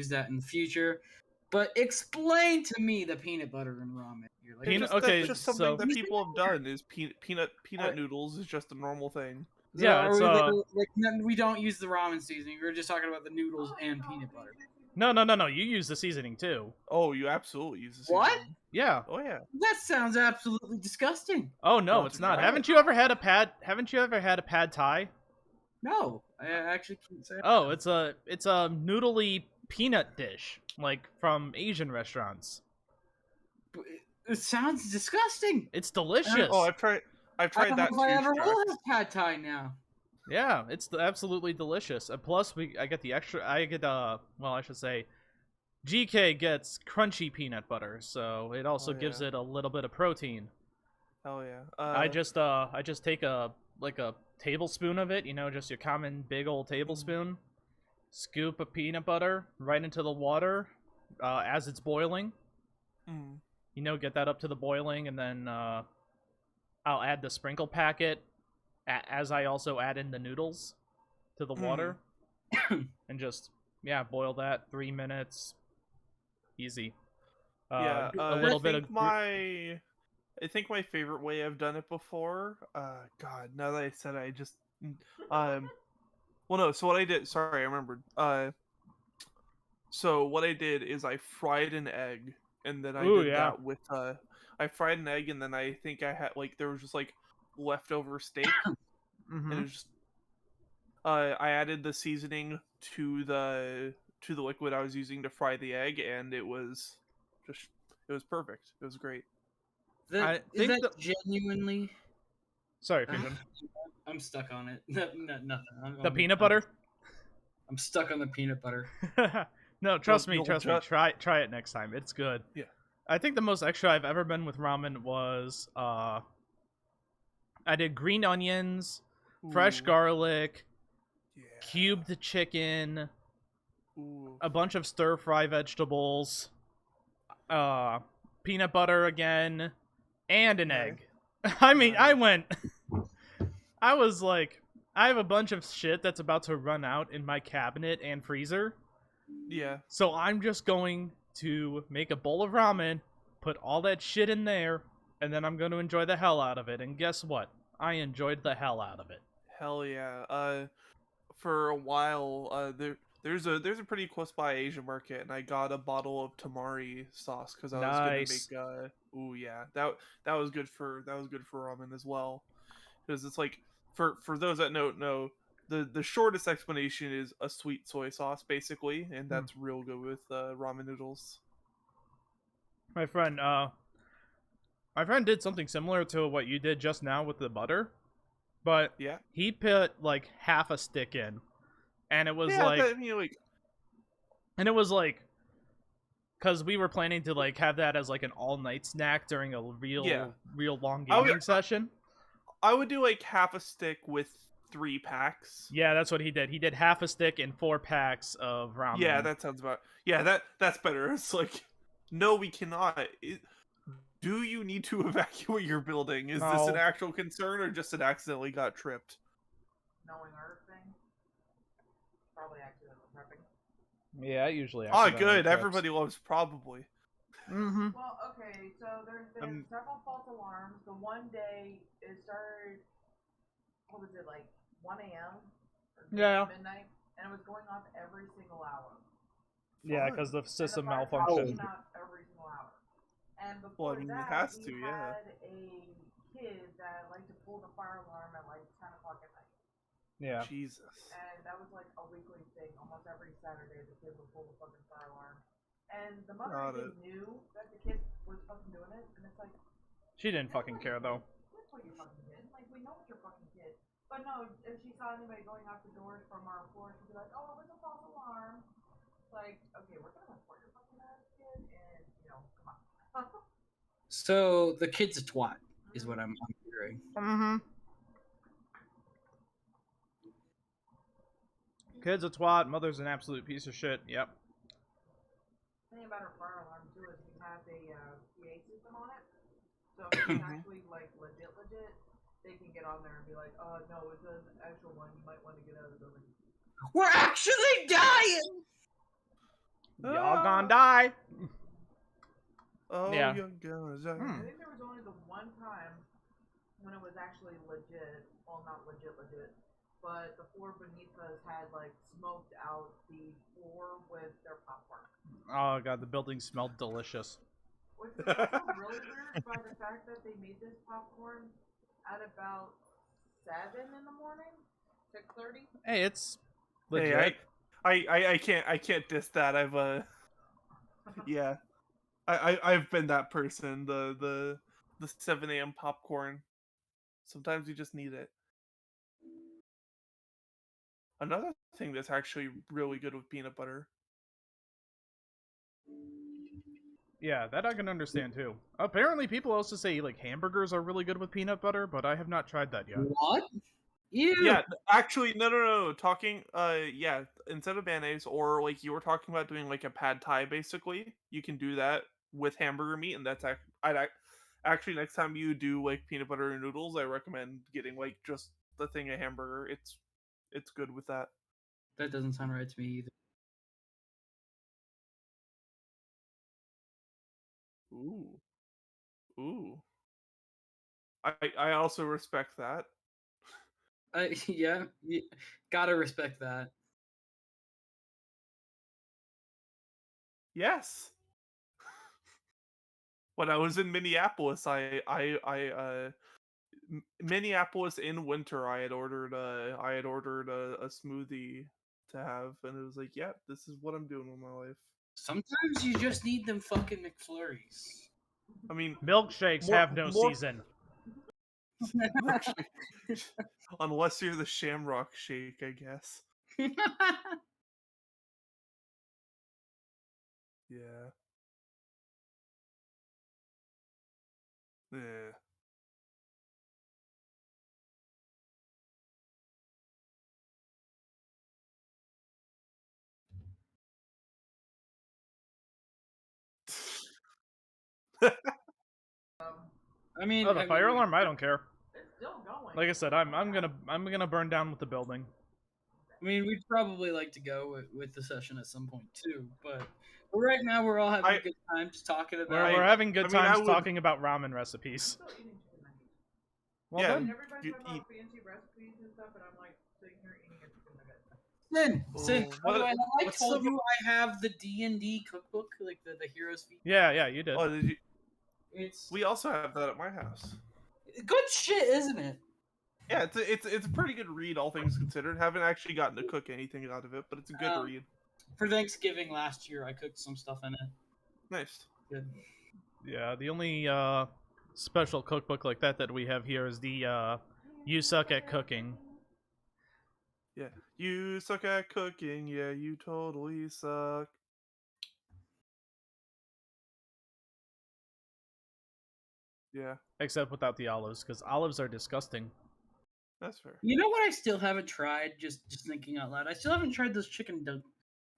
use that in the future. But explain to me the peanut butter and ramen. You're like, That's just something that people have done. Is peanut noodles is just a normal thing. So Yeah, are it's we don't use the ramen seasoning. We're just talking about the noodles and peanut butter. No. You use the seasoning too. Oh, you absolutely use the seasoning. What? Yeah. Oh yeah. That sounds absolutely disgusting. Oh no, Not it's to not. try Haven't you ever had a pad thai? No, I actually can't say. Oh, it's a noodly peanut dish, like from Asian restaurants. It sounds disgusting. It's delicious. Oh, I've tried I don't know that if I ever too. will have pad thai now. Yeah, it's absolutely delicious. And plus, I get the extra. I should say, GK gets crunchy peanut butter, so it also gives it a little bit of protein. Hell yeah. I just take a tablespoon of it, just your common big old tablespoon, scoop of peanut butter right into the water as it's boiling. Get that up to the boiling, and then I'll add the sprinkle packet as I also add in the noodles to the water, and just boil that 3 minutes, easy. A little bit of I think my favorite way I've done it before. God, now that I said it, I just well, no. So what I did? Sorry, I remembered. So what I did is I fried an egg, and then I did that with I fried an egg, and then I think I had there was just leftover steak, and it was just I added the seasoning to the liquid I was using to fry the egg, and it was perfect. It was great. Is that genuinely? Sorry, Fusion. I'm stuck on it. Nothing. The peanut butter? I'm stuck on the peanut butter. No, trust me. Try it next time. It's good. Yeah. I think the most extra I've ever been with ramen was I did green onions, fresh garlic, cubed chicken, a bunch of stir-fry vegetables, peanut butter again, and an egg. I mean, I was like, I have a bunch of shit that's about to run out in my cabinet and freezer. Yeah. So I'm just going to make a bowl of ramen, put all that shit in there, and then I'm going to enjoy the hell out of it. And guess what? I enjoyed the hell out of it. Hell yeah. For a while, there's a pretty close by Asian market, and I got a bottle of tamari sauce because I was gonna make that was good for ramen as well, because it's for those that don't know, the shortest explanation is a sweet soy sauce basically, and that's real good with ramen noodles. My friend did something similar to what you did just now with the butter, but he put half a stick in. And it was because we were planning to have that as an all-night snack during a real long gaming session. I would do half a stick with 3 packs. Yeah, that's what he did. He did half a stick and 4 packs of ramen. Yeah, that sounds about. Yeah, that's better. It's no, we cannot. Do you need to evacuate your building? Is this an actual concern or just it accidentally got tripped? Knowing our thing. Probably accidental prepping. Yeah, usually. Oh, good. Everybody loves probably. Well, okay, so there's been several false alarms. The one day it started, what was it, 1 a.m. or midnight, and it was going off every single hour. Yeah, because the system Came malfunctioned. out every single hour. And before that, it has to, we had a kid that liked to pull the fire alarm at 10 o'clock at night. Yeah. Jesus. And that was a weekly thing. Almost every Saturday, the kid would pull the fucking fire alarm. And the mother knew that the kid was fucking doing it, and it's she didn't fucking care though. That's what you fucking did. We know it's your fucking kid. But no, if she saw anybody going off the doors from our floor, she'd be like, "Oh, it was a false alarm." Okay, we're gonna report your fucking ass kid, and come on. So the kid's a twat, is what I'm hearing. Kid's a twat. Mother's an absolute piece of shit. Yep. The thing about our fire alarm too is we have a PA system on it, so if it's actually legit, they can get on there and be like, "Oh no, it's an actual one. You might want to get out of the building." We're actually dying. Y'all gonna die. Oh, Yeah. you're gonna die. I think there was only the one time when it was actually legit. Well, not legit, but the floor beneath us had like smoked out the floor with their popcorn. Oh god, the building smelled delicious. Which was also really weird by the fact that they made this popcorn at about 7 in the morning, 6:30. Hey, it's legit. Hey, I can't diss that. Yeah, I've been that person. The 7 a.m. popcorn. Sometimes you just need it. Another thing that's actually really good with peanut butter. Yeah, that I can understand too. Apparently, people also say like hamburgers are really good with peanut butter, but I have not tried that yet. What? Ew. Yeah, actually, no. Talking, yeah, instead of mayonnaise, or like you were talking about doing like a pad thai, basically, you can do that with hamburger meat, and that's actually next time you do like peanut butter and noodles, I recommend getting like just the thing of hamburger. It's good with that. That doesn't sound right to me either. Ooh. I also respect that. Yeah, gotta respect that. Yes. When I was in Minneapolis, Minneapolis in winter, I had ordered a smoothie to have, and it was like, yeah, this is what I'm doing with my life. Sometimes you just need them fucking McFlurries. I mean, Milkshakes have no season. Unless you're the Shamrock Shake, I guess. Yeah. Yeah. I mean, Oh, the fire alarm? I don't care. It's still going. Like I said, I'm gonna burn down with the building. I mean, we'd probably like to go with the session at some point too, but right now we're all having good times talking about. We're having good times talking about ramen recipes. I'm still eating chicken nuggets. Well, Yeah. then. Everybody's talking about fancy recipes and stuff, and I'm like sitting here eating a chicken nugget. Sin, by the way, I told you I have the D&D cookbook, like the Heroes Feast. Yeah, you did. Oh, did you? It's We also have that at my house. good shit, isn't it? Yeah, it's a pretty good read, all things considered. Haven't actually gotten to cook anything out of it, but it's a good read. For Thanksgiving last year, I cooked some stuff in it. Nice. Good. Yeah, the only special cookbook like that we have here is the You Suck at Cooking. Yeah, you suck at cooking. Yeah, you totally suck. Yeah. Except without the olives, because olives are disgusting. That's fair. You know what I still haven't tried? Just thinking out loud. I still haven't tried those chicken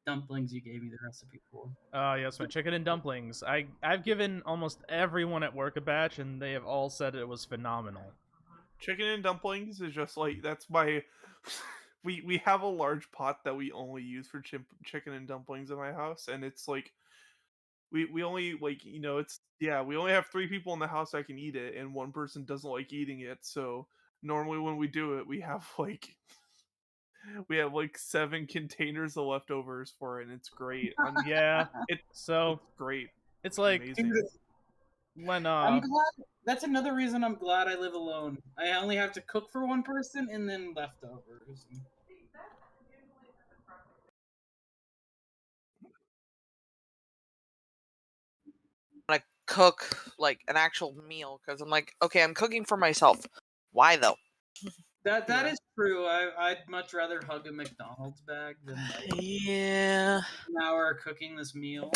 dumplings you gave me the recipe for. Yes, my chicken and dumplings. I've given almost everyone at work a batch, and they have all said it was phenomenal. Chicken and dumplings is just like, that's my... we have a large pot that we only use for chicken and dumplings in my house, and it's like... We only, like, you know, it's... Yeah, we only have 3 people in the house that can eat it, and 1 person doesn't like eating it, so... Normally when we do it, we have like 7 containers of leftovers for it, and it's great. Yeah, it's great. It's like amazing. When I'm glad. That's another reason I'm glad I live alone. I only have to cook for 1 person and then leftovers. Want to cook like an actual meal because I'm like, okay, I'm cooking for myself. Why though? That is true. I'd much rather hug a McDonald's bag than Yeah. an hour cooking this meal.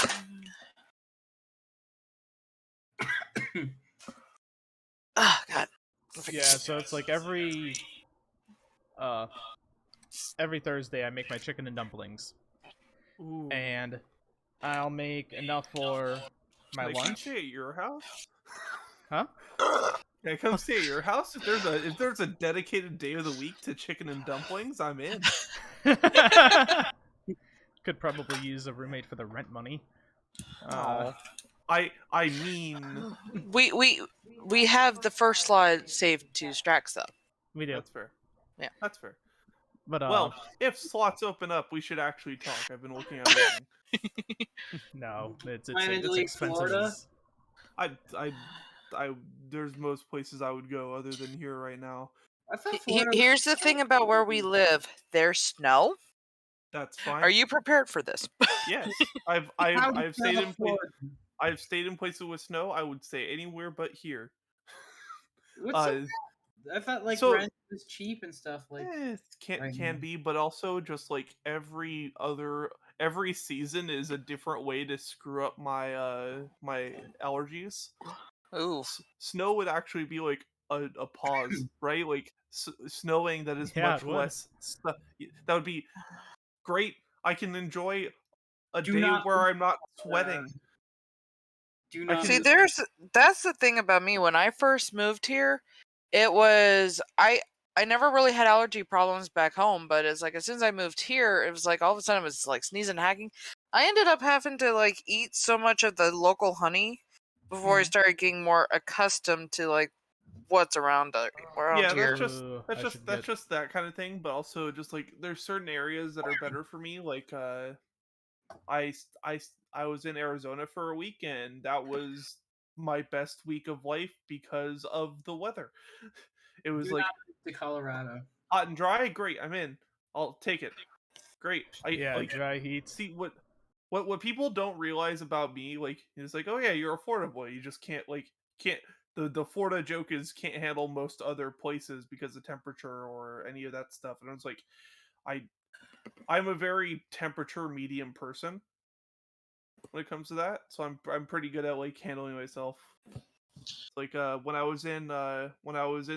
Oh God. Yeah, so it's like every Thursday I make my chicken and dumplings. Ooh. And I'll make enough for my lunch. Can I stay at your house? Huh? Can I come stay at your house? If there's a dedicated day of the week to chicken and dumplings, I'm in. Could probably use a roommate for the rent money. I mean, we have the first slot saved to Strax though. We do. That's fair. Yeah, that's fair. But well, if slots open up, we should actually talk. I've been looking at everything. No, it's expensive. Florida. There's most places I would go other than here right now. I thought Florida Here's the thing about where we live. There's snow. That's fine. Are you prepared for this? Yes, I've stayed in I've stayed in places with snow. I would stay anywhere but here. What's I thought like rent was cheap and stuff. Like can be, but also just like every season is a different way to screw up my my allergies. Ooh, snow would actually be like a pause, right? Like snowing that is much less. That would be great. I can enjoy a day where I'm not sweating. See, that's the thing about me. When I first moved here, it was I never really had allergy problems back home, but it's like as soon as I moved here, it was like all of a sudden it was like sneezing and hacking. I ended up having to like eat so much of the local honey before I started getting more accustomed to like what's around here. That's just that kind of thing, but also just like there's certain areas that are better for me. Like I was in Arizona for a week, and that was my best week of life because of the weather. It was like to Colorado, hot and dry. Great, I'm in. I'll take it. Great. Dry heat. See what people don't realize about me, like it's like, oh yeah, you're a Florida boy. You just can't the Florida joke is can't handle most other places because of temperature or any of that stuff. And I was like, I'm a very temperature medium person when it comes to that, so I'm pretty good at like handling myself. Like when I was in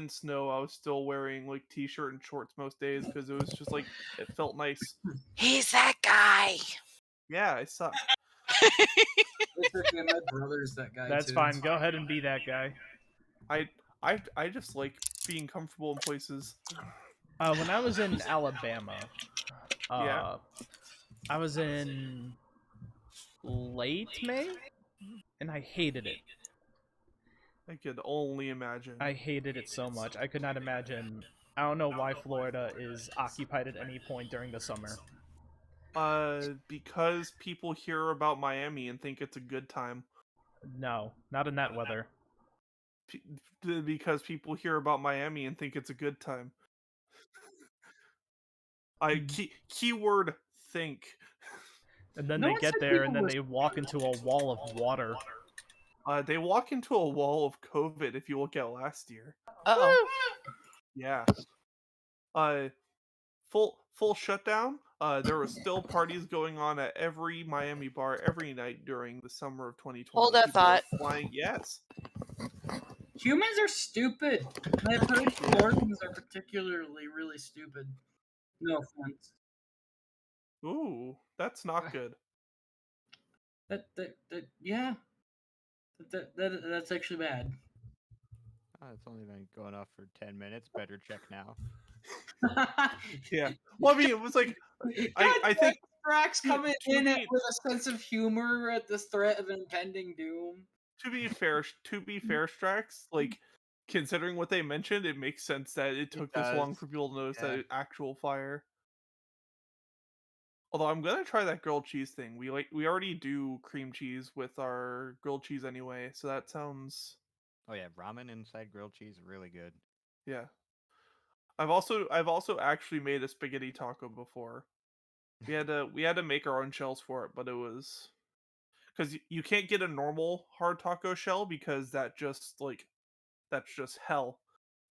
snow, I was still wearing like t-shirt and shorts most days because it was just like it felt nice. He's that guy. Yeah, I suck. My brother's that guy. That's too. fine. Go ahead and be that guy. I just like being comfortable in places. When I was in Alabama, I was in late May, and I hated it. I could only imagine. I hated it so much. I could not imagine. I don't know why Florida is occupied at any point during the summer. Because people hear about Miami and think it's a good time. No, not in that weather. Because people hear about Miami and think it's a good time. Keyword think. And then they get there and then they walk into a wall of water. They walk into a wall of COVID if you look at last year. Uh-oh. Yeah. Full shutdown. There were still parties going on at every Miami bar every night during the summer of 2020. Hold that thought. Yes. Humans are stupid. I've heard Floridians are particularly really stupid. No offense. Ooh, that's not good. Yeah. That's actually bad. It's only been going off for 10 minutes. Better check now. Yeah. Well, I mean, it was like I think Strax coming in with a sense of humor at this threat of impending doom. To be fair, Strax, like considering what they mentioned, it makes sense that it took this long for people to notice that actual fire. Although I'm gonna try that grilled cheese thing. We already do cream cheese with our grilled cheese anyway, so that sounds. Oh yeah, ramen inside grilled cheese, really good. Yeah. I've also actually made a spaghetti taco before. We had to make our own shells for it, but it was because you can't get a normal hard taco shell because that's just hell.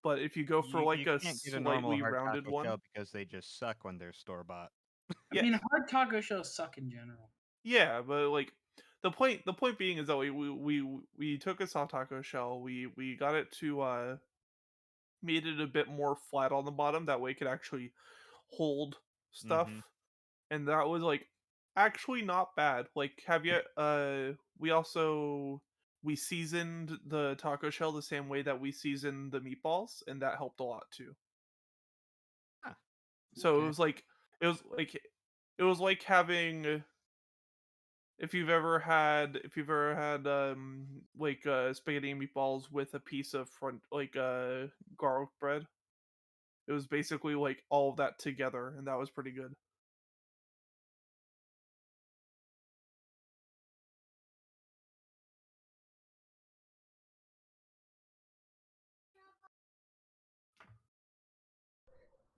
But if you go for like a slightly rounded one, because they just suck when they're store bought. I mean, hard taco shells suck in general. Yeah, but like the point being is that we took a soft taco shell, we got it to made it a bit more flat on the bottom, that way it could actually hold stuff. And that was like actually not bad. Like have you we seasoned the taco shell the same way that we seasoned the meatballs, and that helped a lot too. So it was like it was like having, if you've ever had like spaghetti and meatballs with a piece of garlic bread. It was basically like all of that together, and that was pretty good.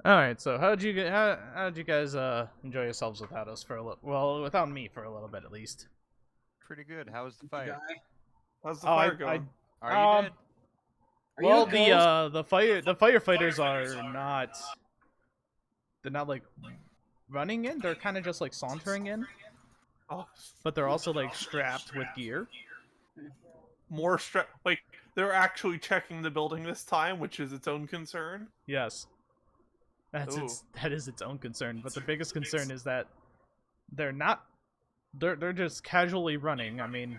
All right, so how did you guys enjoy yourselves without us for a little? Well, without me for a little bit at least. Pretty good. How was the fire? How's the fire going? Are you dead? Well, the firefighters are not. They're not like running in. They're kind of just like sauntering in. Oh, but they're also like strapped with gear. More like they're actually checking the building this time, which is its own concern. Yes. That is its own concern, but the biggest concern is that they're just casually running. I mean,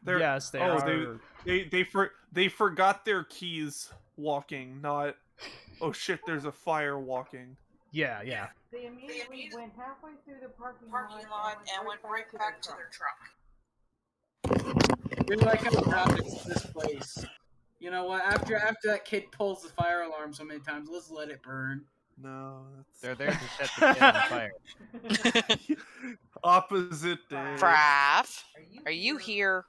yes, they are. They forgot their keys walking, not oh shit, there's a fire walking. Yeah. They immediately went halfway through the parking lot and went right back to their truck. You're like how happens to this place. You know what? After that kid pulls the fire alarm so many times, let's let it burn. No, they're there to set the kid on fire. Opposite day. Fraf, are you here?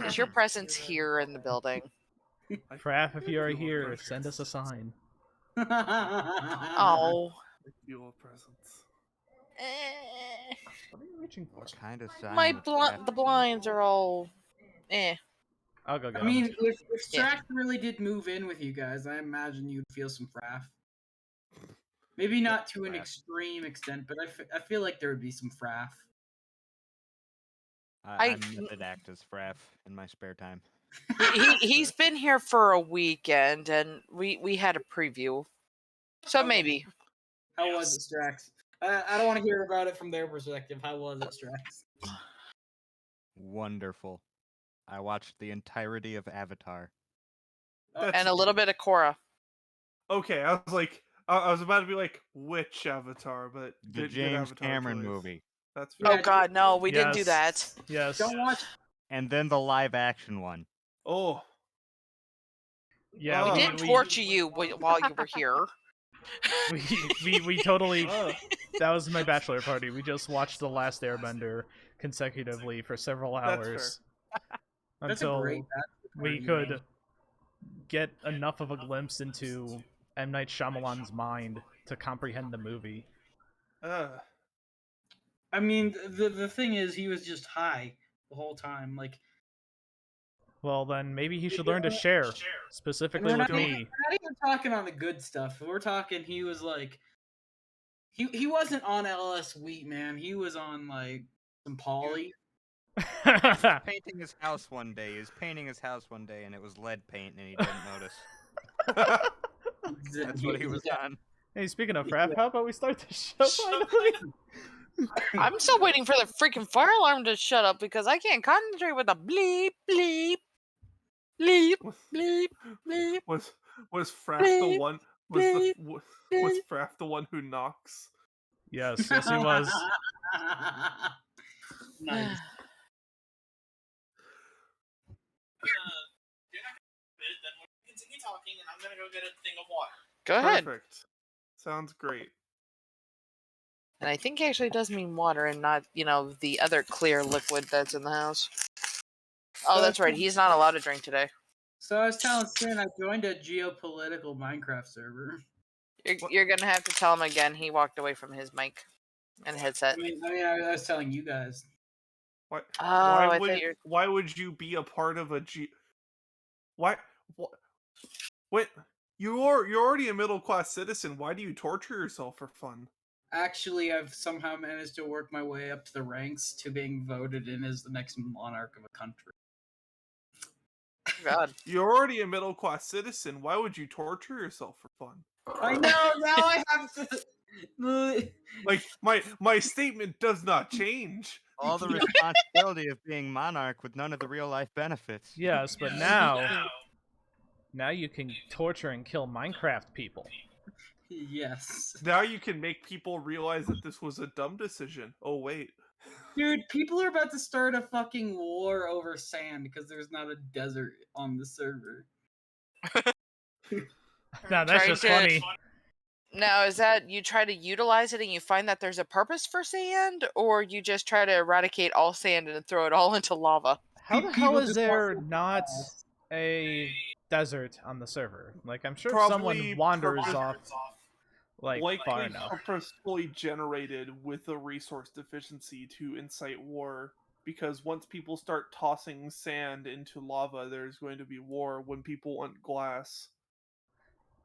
Is your presence here in the building? Fraf, if you are here, send us a sign. Oh. Your presence. What are you reaching for? What kind of sign? The blinds are all I'll go get I mean, if Strax really did move in with you guys, I imagine you'd feel some Fraf. Maybe not to an extreme extent, but I feel like there would be some Fraf. I'm method act as Fraf in my spare time. He's been here for a weekend, and we had a preview, so maybe. How was it, Strax? I don't want to hear about it from their perspective. How was it, Strax? Wonderful. I watched the entirety of Avatar. And a little bit of Korra. Okay, I was like, I was about to be like, which Avatar, but the James Cameron movie. That's fair. Oh God, no, we didn't do that. Yes. Don't watch. And then the live action one. Oh. Yeah, we did torture you while you were here. we totally. That was my bachelor party. We just watched The Last Airbender consecutively for several hours until we could get enough of a glimpse into M. Night Shyamalan's mind to comprehend the movie. I mean, the thing is, he was just high the whole time. Like, well, then maybe he should learn to share, specifically with me. We're not even talking on the good stuff. We're talking he was like, he wasn't on LS Wheat, man. He was on like some Poly. He was painting his house one day. He was painting his house one day, and it was lead paint, and he didn't notice. That's what he was on. Hey, speaking of Fraf, how about we start the show finally? I'm still waiting for the freaking fire alarm to shut up because I can't concentrate with the bleep, bleep, bleep, bleep, bleep. Was Fraf the one? Was Fraf the one who knocks? Yes, he was. Nice. Continue talking, and I'm gonna go get a thing of water. Go ahead. Perfect. Sounds great. And I think he actually does mean water and not, the other clear liquid that's in the house. Oh, that's right. He's not allowed to drink today. So I was telling Sin I joined a geopolitical Minecraft server. You're going to have to tell him again. He walked away from his mic and headset. I was telling you guys. Why would you be a part of a What? You're already a middle-class citizen. Why do you torture yourself for fun? Actually, I've somehow managed to work my way up to the ranks to being voted in as the next monarch of a country. God. You're already a middle-class citizen. Why would you torture yourself for fun? I know, now I have to... Like, my statement does not change. All the responsibility of being monarch with none of the real-life benefits. Yes, but now you can torture and kill Minecraft people. Yes. Now you can make people realize that this was a dumb decision. Oh, wait. Dude, people are about to start a fucking war over sand because there's not a desert on the server. Nah, that's just funny. Now, is that you try to utilize it and you find that there's a purpose for sand, or you just try to eradicate all sand and throw it all into lava? How the hell is there not a desert on the server? Like, I'm sure someone wanders off, like, far enough. Purposefully generated with a resource deficiency to incite war. Because once people start tossing sand into lava, there's going to be war when people want glass.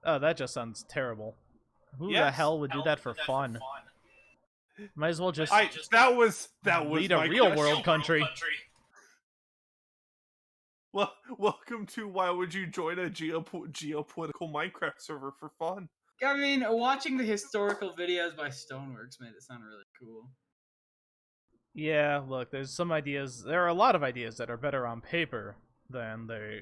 Oh, that just sounds terrible. Who the hell would do that for fun? Might as well just that was lead a real world country. Well, welcome to Why Would You Join a Geopolitical Minecraft Server for Fun? I mean, watching the historical videos by Stoneworks made it sound really cool. Yeah, look, there's some ideas. There are a lot of ideas that are better on paper than they,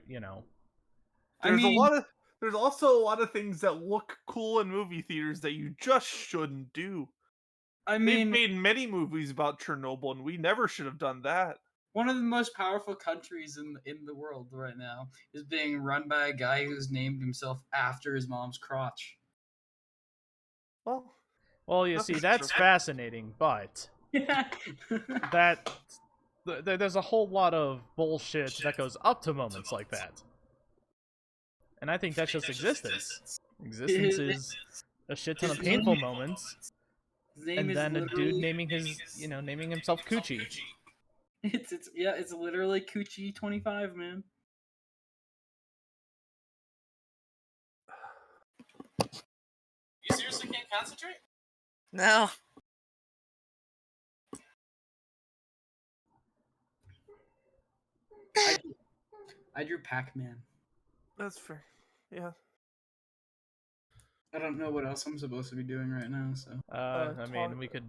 There's also a lot of things that look cool in movie theaters that you just shouldn't do. I mean, they've made many movies about Chernobyl, and we never should have done that. One of the most powerful countries in the world right now is being run by a guy who's named himself after his mom's crotch. Well, you see, that's fascinating, but there's a whole lot of bullshit that goes up to moments like that. And I think that's just existence. Existence is a shit ton of painful moments, and then a dude naming himself Coochie. It's literally Coochie 25, man. You seriously can't concentrate? No. I drew Pac-Man. That's fair. Yeah. I don't know what else I'm supposed to be doing right now, so. I mean, we could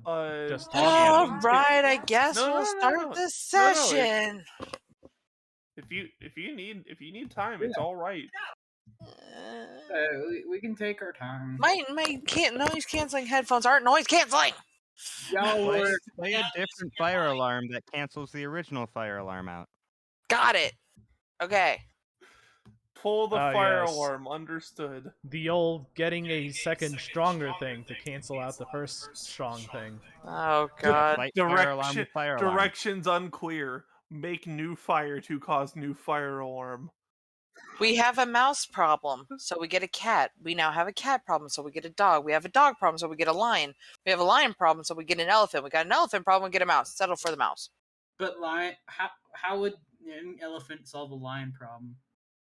just talk. Alright, I guess we'll start the session. If you need time, it's all right. We can take our time. My noise canceling headphones aren't noise canceling. Play a different fire alarm that cancels the original fire alarm out. Got it. Okay. Pull the fire alarm. Understood. The old getting a second stronger thing to cancel out the first strong thing. Oh god. Directions unclear. Make new fire to cause new fire alarm. We have a mouse problem, so we get a cat. We now have a cat problem, so we get a dog. We have a dog problem, so we get a lion. We have a lion problem, so we get an elephant. We got an elephant problem, we get a mouse. Settle for the mouse. But how would an elephant solve a lion problem?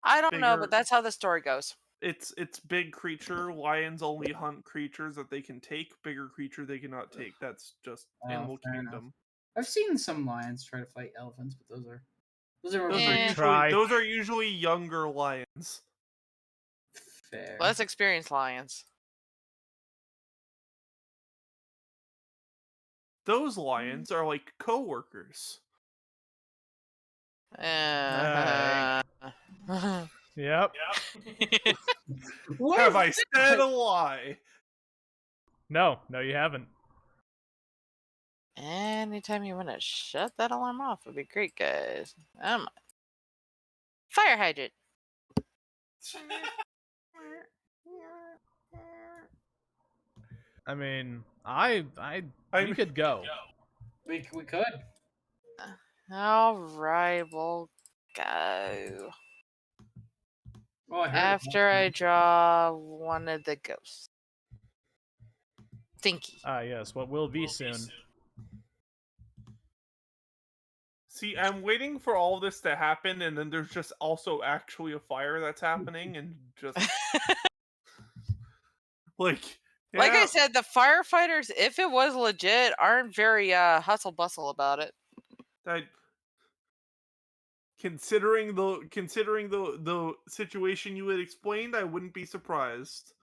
I don't know, but that's how the story goes. It's big creature. Lions only hunt creatures that they can take. Bigger creature they cannot take. That's just Animal Kingdom. Enough. I've seen some lions try to fight elephants, but those are usually younger lions. Fair. Let's experience lions. Those lions are like co-workers. Yep. Have I said a lie? No, you haven't. Anytime you want to shut that alarm off would be great, guys. Fire hydrant. I mean, we could go. We could. All right, we'll go. After I draw one of the ghosts. Thinky. Yes, what will be soon. See, I'm waiting for all this to happen, and then there's just also actually a fire that's happening, and just like I said, the firefighters, if it was legit, aren't very hustle bustle about it. Considering the situation you had explained, I wouldn't be surprised.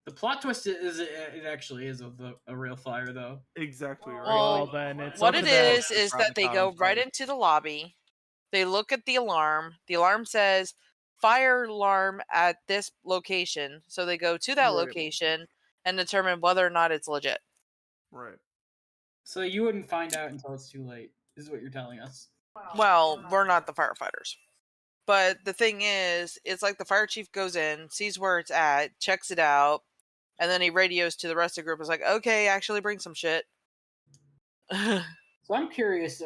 The plot twist is it actually is a real fire, though. Exactly right. Well, then it's what it is that they go right into the lobby. They look at the alarm. The alarm says fire alarm at this location. So they go to that location and determine whether or not it's legit. Right. So you wouldn't find out until it's too late, is what you're telling us. Well, we're not the firefighters. But the thing is, it's like the fire chief goes in, sees where it's at, checks it out, and then he radios to the rest of the group. It's like, okay, actually bring some shit. So I'm curious,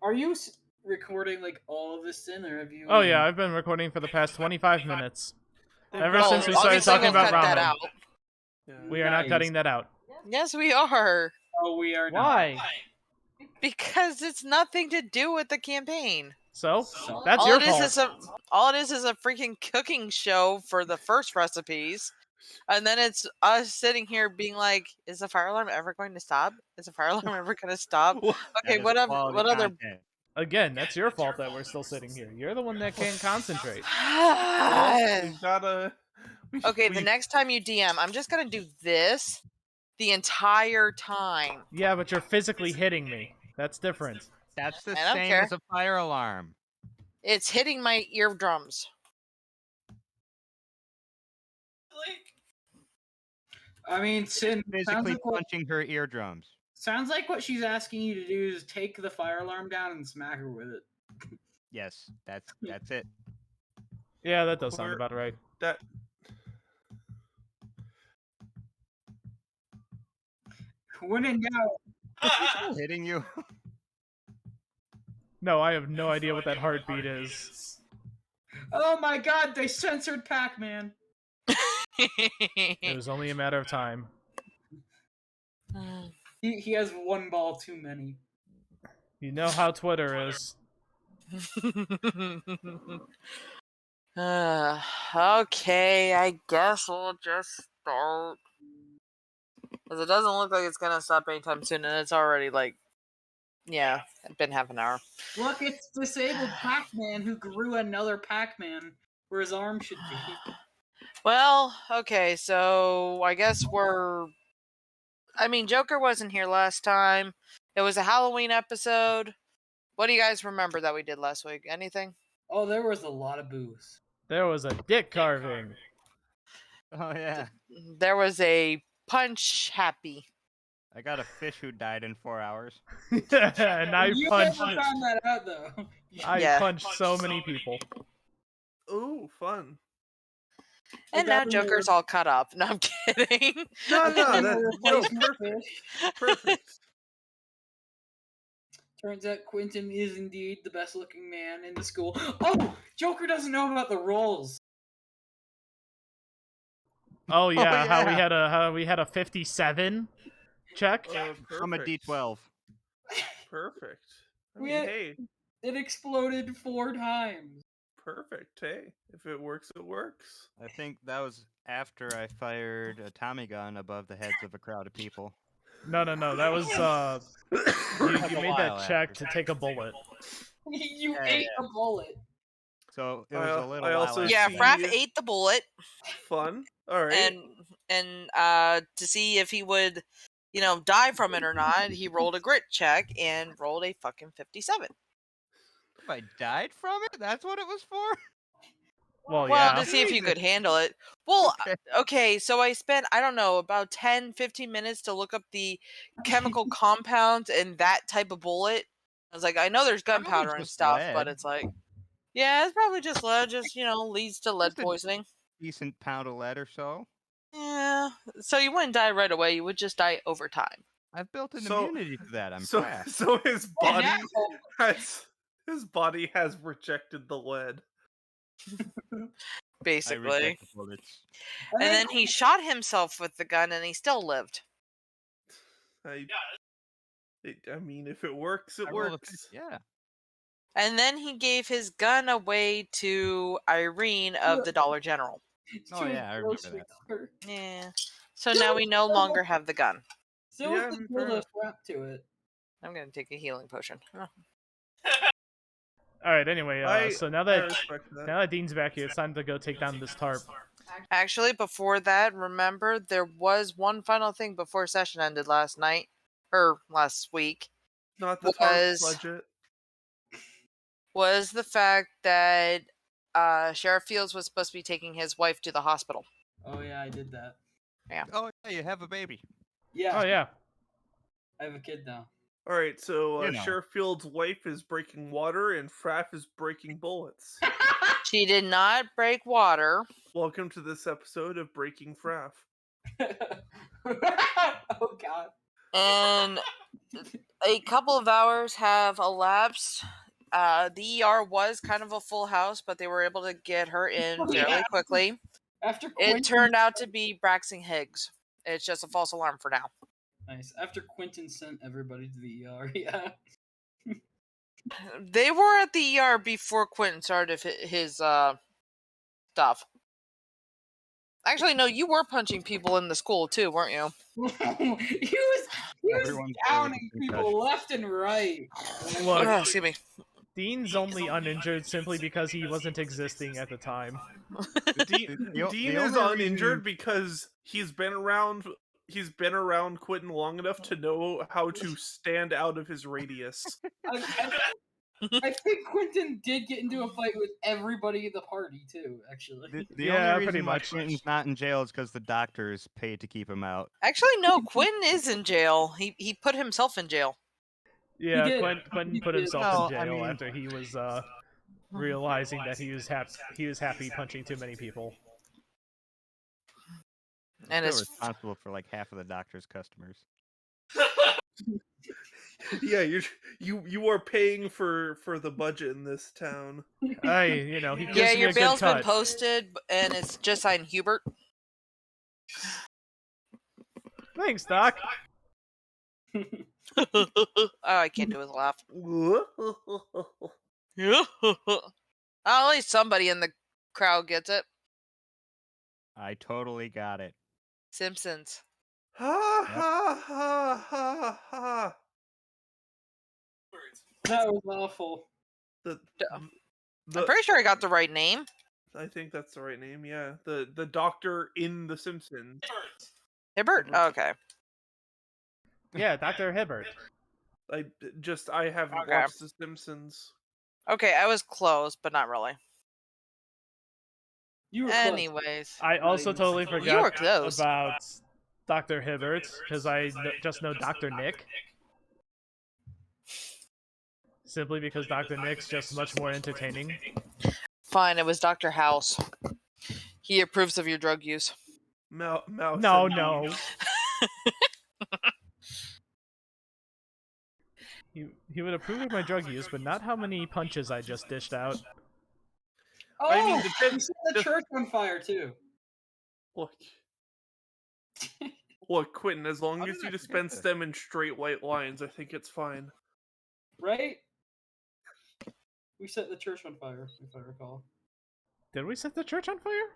are you recording like all of this in, or have you? Oh yeah, I've been recording for the past 25 minutes. Ever Well, since we started talking about cut ramen. that out. We are not cutting that out. Yes, we are. Oh, we are. Why? Not. Because it's nothing to do with the campaign. So that's your fault. All it is a freaking cooking show for the first recipes. And then it's us sitting here being like, is the fire alarm ever going to stop? Is the fire alarm ever going to stop? Okay, what other... Again, that's your fault that we're still sitting here. You're the one that can't concentrate. We gotta... Okay, the next time you DM, I'm just going to do this the entire time. Yeah, but you're physically hitting me. That's different. That's the same as a fire alarm. It's hitting my eardrums. I mean, Sin physically punching her eardrums. Sounds like what she's asking you to do is take the fire alarm down and smack her with it. Yes, that's it. Yeah, that does sound about right. When in doubt. Still hitting you? No, I have no idea what that heartbeat is. Oh my god, they censored Pac-Man. It was only a matter of time. He has one ball too many. You know how Twitter is. Okay, I guess we'll just start. Because it doesn't look like it's going to stop anytime soon, and it's already like, yeah, it's been half an hour. Look, it's disabled Pac-Man who grew another Pac-Man where his arm should be. Well, okay, so I guess Joker wasn't here last time. It was a Halloween episode. What do you guys remember that we did last week? Anything? Oh, there was a lot of booze. There was a dick carving. Oh, yeah. There was a punch happy. I got a fish who died in 4 hours. And I you punched... never found that out, though. I punched so many people. Ooh, fun. And now Joker's all cut up. No, I'm kidding. No, that's perfect. Perfect. Turns out Quentin is indeed the best looking man in the school. Oh! Joker doesn't know about the rolls. Oh yeah, how we had a 57 check. I'm a D12. Perfect. Hey. It exploded 4 times. Perfect. Hey, if it works, it works. I think that was after I fired a Tommy gun above the heads of a crowd of people. No, that was you made that check to take a bullet. You ate a bullet. So it was a little while. Yeah, Fraf ate the bullet. Fun. All right. And to see if he would, die from it or not, he rolled a grit check and rolled a fucking 57. If I died from it, that's what it was for? Well, yeah. To see if you could handle it. Well, okay, so I spent, I don't know, about 10, 15 minutes to look up the chemical compounds in that type of bullet. I was like, I know there's gunpowder and stuff, but it's like, yeah, it's probably just lead, leads to lead poisoning. Decent pound of lead or so. Yeah, so you wouldn't die right away, you would just die over time. I've built an immunity to that, so his body has rejected the lead. Basically. And then he shot himself with the gun and he still lived. I mean, if it works, it works. Yeah. And then he gave his gun away to Irene of the Dollar General. Oh, yeah, I remember that. Yeah. So now we no longer have the gun. So with the bullet strapped to it. I'm going to take a healing potion. Oh. Alright, anyway, so now that Dean's back here, it's time to go take down this tarp. Actually, before that, remember, there was one final thing before session ended last night. Or last week. Not the tarp budget. Was the fact that Sheriff Fields was supposed to be taking his wife to the hospital. Oh yeah, I did that. Yeah. Oh yeah, you have a baby. Yeah. Oh yeah. I have a kid now. All right, so You know. Sheriff Field's wife is breaking water, and Fraf is breaking bullets. She did not break water. Welcome to this episode of Breaking Fraf. Oh god. And a couple of hours have elapsed. The ER was kind of a full house, but they were able to get her in fairly quickly. After It Quentin turned out to be Braxton Higgs. It's just a false alarm for now. Nice. After Quentin sent everybody to the ER, yeah. They were at the ER before Quentin started his stuff. Actually, no, you were punching people in the school too, weren't you? he was downing people left and right. Look, excuse me. Dean's only uninjured simply because he wasn't existing at the time. Dean is uninjured because he's been around Quentin long enough to know how to stand out of his radius. I think Quentin did get into a fight with everybody at the party too, actually. The only reason why Quentin's not in jail is because the doctors paid to keep him out. Actually, no, Quentin is in jail. He put himself in jail. Yeah, Quentin put himself in jail after he was realizing that he was happy punching too many people. And is responsible for like half of the doctor's customers. Yeah, you are paying for the budget in this town. Hey, he gives me your a bail's good cut. been posted, and it's just signed Hubert. Thanks, Doc. Oh, I can't do his laugh. At least somebody in the crowd gets it. I totally got it. Simpsons. Ha ha ha ha ha. That was awful. I'm pretty sure I got the right name. I think that's the right name, yeah. The doctor in The Simpsons. Hibbert? Oh, okay. Yeah, Dr. Hibbert. I haven't watched The Simpsons. Okay, I was close, but not really. You were Anyways. I also totally forgot close. about Dr. Hibbert, because I just know Dr. Nick. Simply because Dr. Nick's just much more entertaining. Fine, it was Dr. House. He approves of your drug use. No. He would approve of my drug use, but not how many punches I just dished out. Oh, I mean, you set the church on fire too. Look, Quentin, as long as you dispense them in straight white lines, I think it's fine. Right? We set the church on fire, if I recall. Did we set the church on fire?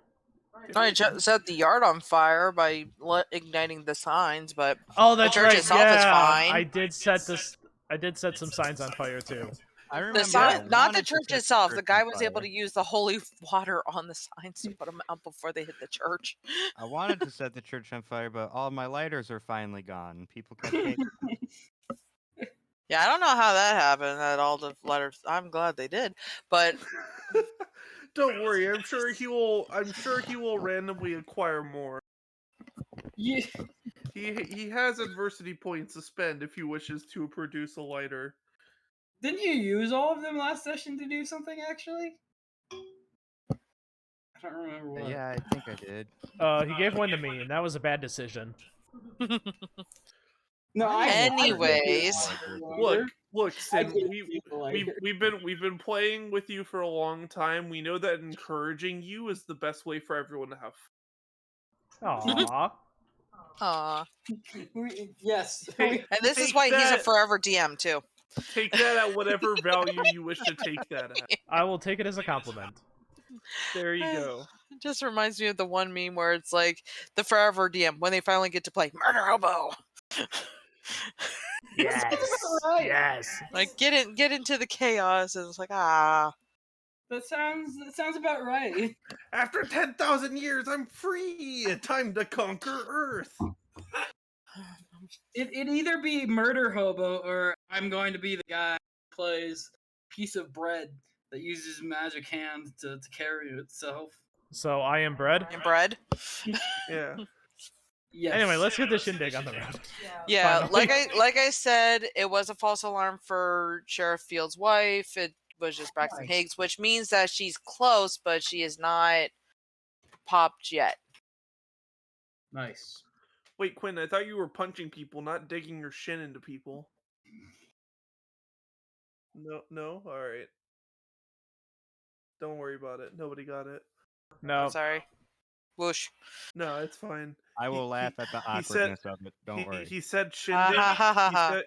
I set the yard on fire by igniting the signs, but that's the church right. itself is fine. I did set some signs on fire too. I remember. Not the church itself. The guy was able to use the holy water on the signs to put them out before they hit the church. I wanted to set the church on fire, but all my lighters are finally gone. People kept taking them. Yeah, I don't know how that happened. That all the letters. I'm glad they did, but don't worry. I'm sure he will randomly acquire more. Yeah. He has adversity points to spend if he wishes to produce a lighter. Didn't you use all of them last session to do something, actually? I don't remember what. Yeah, I think I did. He gave one to me, and that was a bad decision. No, anyways. Look, Sim, we've been playing with you for a long time. We know that encouraging you is the best way for everyone to have fun. Aww. Yes. And this is why he's a forever DM too. Take that at whatever value you wish to take that at. I will take it as a compliment. There you go. It just reminds me of the one meme where it's like the forever DM when they finally get to play Murder Hobo. Yes. Like get into the chaos, and it's like That sounds about right. After 10,000 years, I'm free. Time to conquer Earth. It'd either be Murder Hobo or I'm going to be the guy who plays piece of bread that uses magic hands to carry itself. So I am bread. And bread. Yeah. Yes. Anyway, let's get the shindig on the road. Yeah, Finally. like I said, it was a false alarm for Sheriff Field's wife. It was just Braxton Higgs, which means that she's close, but she is not popped yet. Nice. Wait, Quentin, I thought you were punching people, not digging your shin into people. No? Alright. Don't worry about it. Nobody got it. No. I'm sorry. Whoosh. No, it's fine. I will laugh at the awkwardness of it. Don't worry. He said shindig.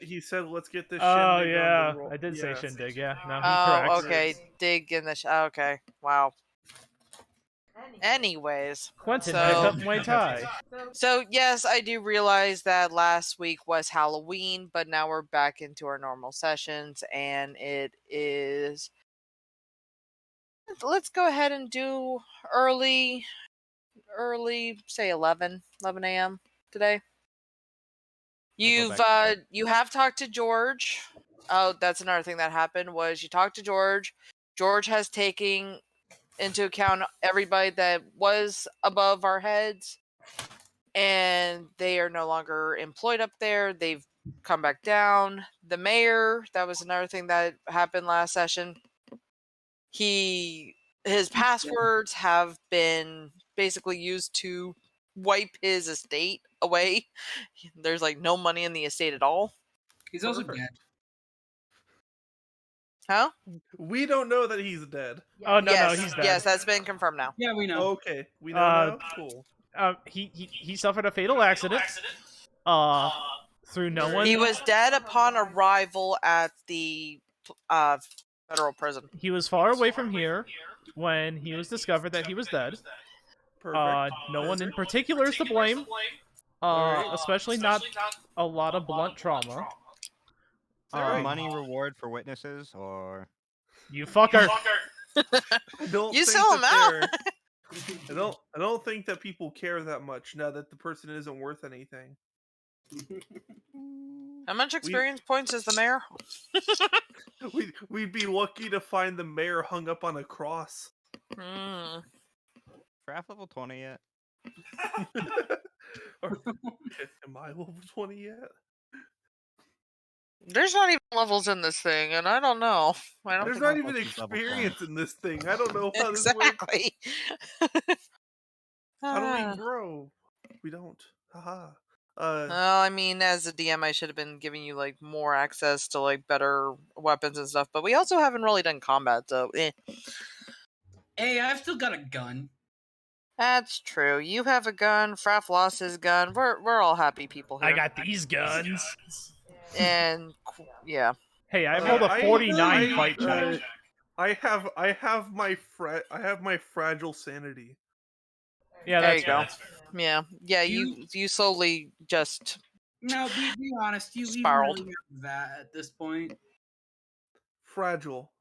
He said, let's get this shindig Oh, on yeah. the roll. I did say shindig, yeah. No, Oh, correct. okay. Dig in the... okay. Wow. Anyways. Quentin, pick up Muay Thai. So, yes, I do realize that last week was Halloween, but now we're back into our normal sessions, and it is... Let's go ahead and do early, say 11 a.m. today. You have talked to George. Oh, that's another thing that happened was you talked to George. George has taken into account everybody that was above our heads, and they are no longer employed up there. They've come back down. The mayor, that was another thing that happened last session. His passwords have been basically used to wipe his estate away. There's like no money in the estate at all. He's also dead. Huh? We don't know that he's dead. Oh, no, he's dead. Yes, that's been confirmed now. Yeah, we know. Okay, we know now? Cool. He suffered a fatal accident. Through no one. He was dead upon arrival at the federal prison. He was far away from here when he was discovered that he was dead. Perfect. No one in particular is to blame. Especially not a lot of blunt trauma. Money reward for witnesses, or you fucker. You sell them out. I don't think that people care that much now that the person isn't worth anything. How much experience points is the mayor? We'd be lucky to find the mayor hung up on a cross. Fraf level 20 yet? Am I level 20 yet? There's not even levels in this thing, and I don't know. There's not even experience in this thing. I don't know how this works. Exactly. How do we grow? We don't. Haha. Well, I mean, as a DM, I should have been giving you like more access to like better weapons and stuff, but we also haven't really done combat, so eh. Hey, I've still got a gun. That's true. You have a gun. Fraf lost his gun. We're all happy people here. I got these guns. And yeah. Hey, I rolled a 49 fight check. I have my fragile sanity. Yeah, there that's you go. Good. Yeah. You slowly just. No, be honest. You spiraled. even really have that at this point. Fragile.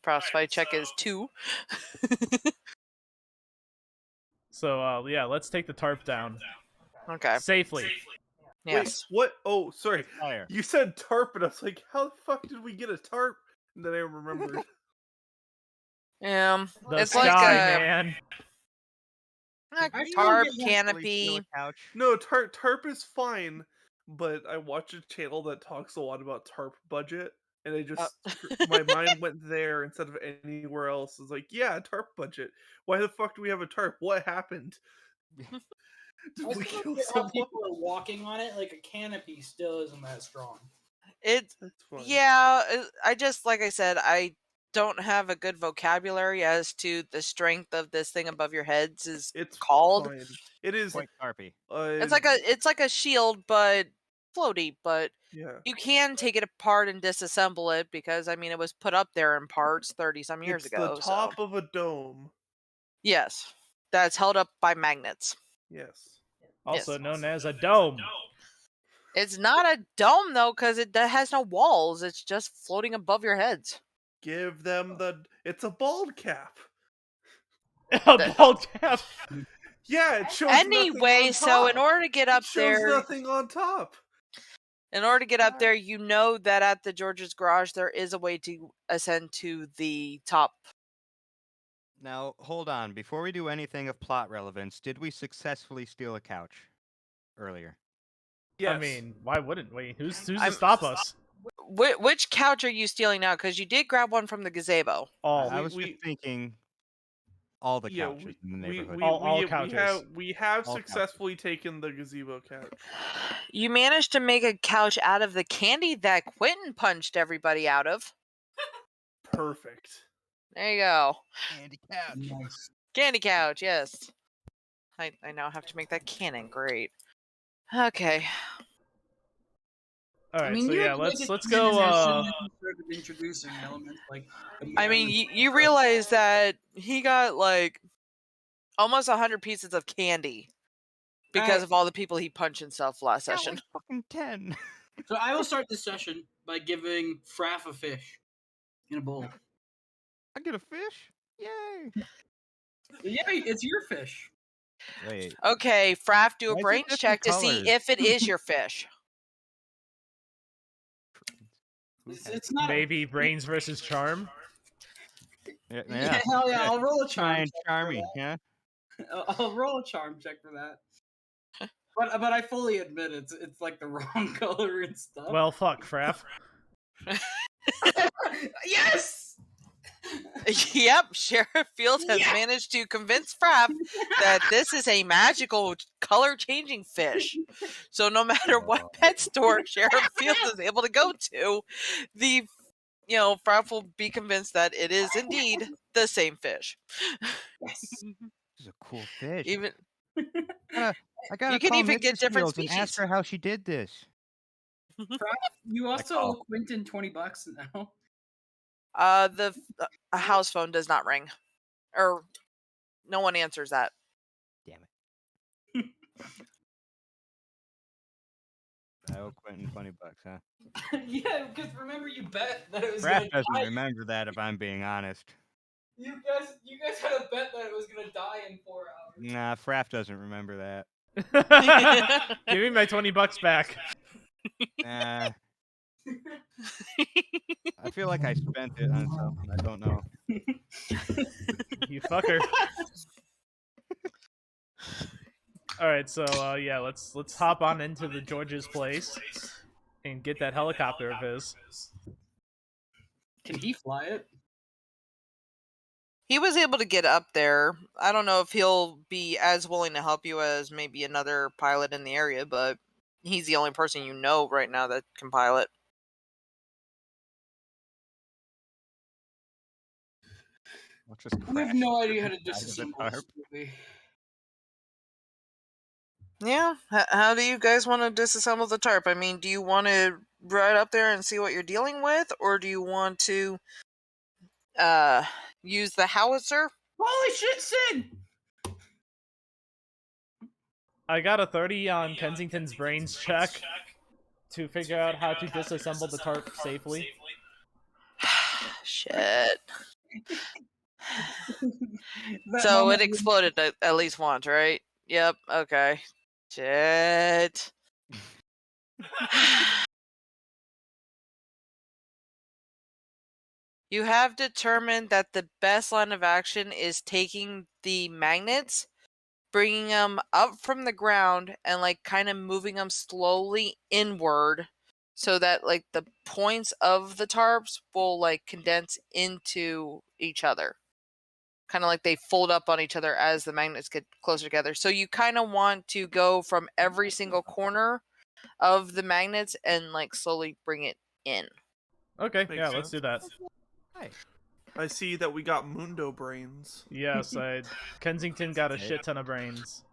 Fraf's fight check is 2. So, yeah, let's take the tarp down. Okay. Safely. Yes. Wait, what? Oh, sorry. Fire. You said tarp, and I was like, how the fuck did we get a tarp? And then I remembered. It's sky, like a man. tarp canopy. No, tarp is fine, but I watch a channel that talks a lot about tarp budget, and I just my mind went there instead of anywhere else. It's like, yeah, tarp budget. Why the fuck do we have a tarp? What happened? Did we kill someone? People are walking on it like a canopy still isn't that strong. Yeah, I just like I said, I don't have a good vocabulary as to the strength of this thing above your heads It's called. Fine. It is quite tarpy. It's like a shield, but floaty. But yeah. you can take it apart and disassemble it because I mean it was put up there in parts 30-some years ago. It's the top of a dome. Yes, that's held up by magnets. Yes. Also known as a dome. It's not a dome though, because it has no walls. It's just floating above your heads. Give them it's a bald cap. A bald cap. Yeah, it shows anyway. nothing on top. So in order to get up it shows there, nothing on top. In order to get up there, you know that at the George's garage there is a way to ascend to the top. Now, hold on. Before we do anything of plot relevance, did we successfully steal a couch earlier? Yes. I mean, why wouldn't we? Who's to stop us? Which couch are you stealing now? Because you did grab one from the gazebo. I was just thinking all the couches in the neighborhood. All couches. We have successfully taken the gazebo couch. You managed to make a couch out of the candy that Quentin punched everybody out of. Perfect. There you go. Candy couch. Nice. Candy couch, yes. I now have to make that canon. Great. Okay. All right, I mean, so yeah, let's go. Introducing elements like. I mean, you realize that he got like almost 100 pieces of candy because of all the people he punched himself last session. Fucking 10. So I will start this session by giving Fraf a fish in a bowl. I get a fish? Yay! Yay! It's your fish. Wait. Okay, Fraf, do a brains check to see if it is your fish. It's not maybe brains versus charm. Yeah, hell yeah! I'll roll a charm. Charmy, yeah. I'll roll a charm check for that. But I fully admit it's like the wrong color and stuff. Well, fuck, Fraf. Yes. Yep, Sheriff Field has managed to convince Fraf that this is a magical color-changing fish. So no matter what pet store Sheriff Field is able to go to, Fraf will be convinced that it is indeed the same fish. Yes. This is a cool fish. Even I gotta you can call even Mrs. get different Fields species. And ask her how she did this. Fraf, you also owe Quentin $20 now. The house phone does not ring, or no one answers that. Damn it! I owe Quentin $20, huh? Yeah, because remember you bet that it was. Fraf doesn't remember that, if I'm being honest. You guys had a bet that it was gonna die in 4 hours. Nah, Fraf doesn't remember that. Give me my $20 back. Nah. I feel like I spent it on something. I don't know. You fucker. All right, so yeah, let's hop on into the George's place and get that helicopter of his. Can he fly it? He was able to get up there. I don't know if he'll be as willing to help you as maybe another pilot in the area, but he's the only person you know right now that can pilot. We have no idea how to disassemble this movie. Yeah, how do you guys want to disassemble the tarp? I mean, do you want to ride up there and see what you're dealing with, or do you want to use the howitzer? Holy shit, Sin! I got a 30 on Kensington's brains check to figure out how to disassemble the tarp safely. Shit. So it exploded at least once, right? Yep, okay. Shit. You have determined that the best line of action is taking the magnets, bringing them up from the ground, and like kind of moving them slowly inward so that like the points of the tarps will like condense into each other. Kind of like they fold up on each other as the magnets get closer together. So you kind of want to go from every single corner of the magnets and like slowly bring it in. Okay, yeah, let's do that. Hi. I see that we got Mundo brains. Yes, Kensington got a shit ton of brains.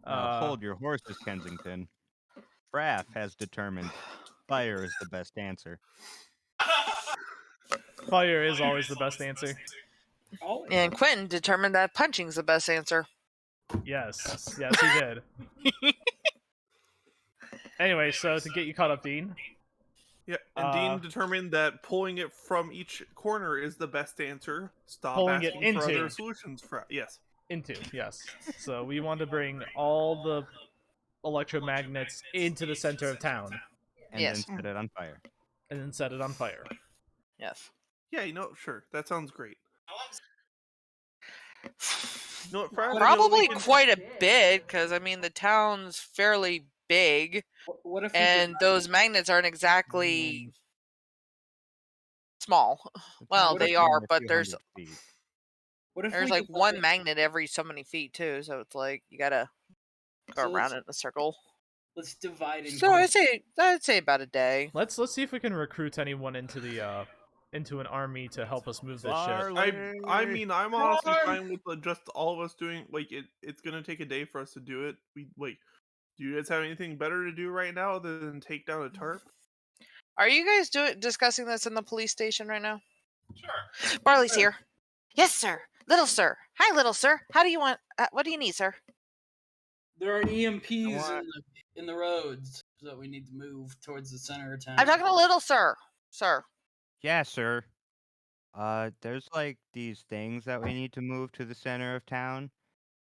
Hold your horses, Kensington. Fraf has determined fire is the best answer. Fire is always the best answer. And Quentin determined that punching's the best answer. Yes, he did. Anyway, so to get you caught up, Dean. Yeah, and Dean determined that pulling it from each corner is the best answer. Stop pulling asking it into. for other solutions. Yes. Yes. So we want to bring all the electromagnets into the center of town. And then set it on fire. And then set it on fire. Yes. Yeah, sure. That sounds great. Probably quite a bit, because I mean the town's fairly big, and those magnets aren't exactly small. Well, they are, but there's like one magnet every so many feet too, so it's like you gotta go around it in a circle. Let's divide. So I'd say about a day. Let's see if we can recruit anyone into the into an army to help us move this shit. I mean, I'm honestly fine with just all of us doing it's gonna take a day for us to do it. Do you guys have anything better to do right now than take down a tarp? Are you guys discussing this in the police station right now? Sure. Barley's here. Yes, sir. Little sir. Hi, little sir. How do you want? What do you need, sir? There are EMPs in the roads, so we need to move towards the center of town. I'm talking to little sir. Sir. Yeah, sir. There's like these things that we need to move to the center of town,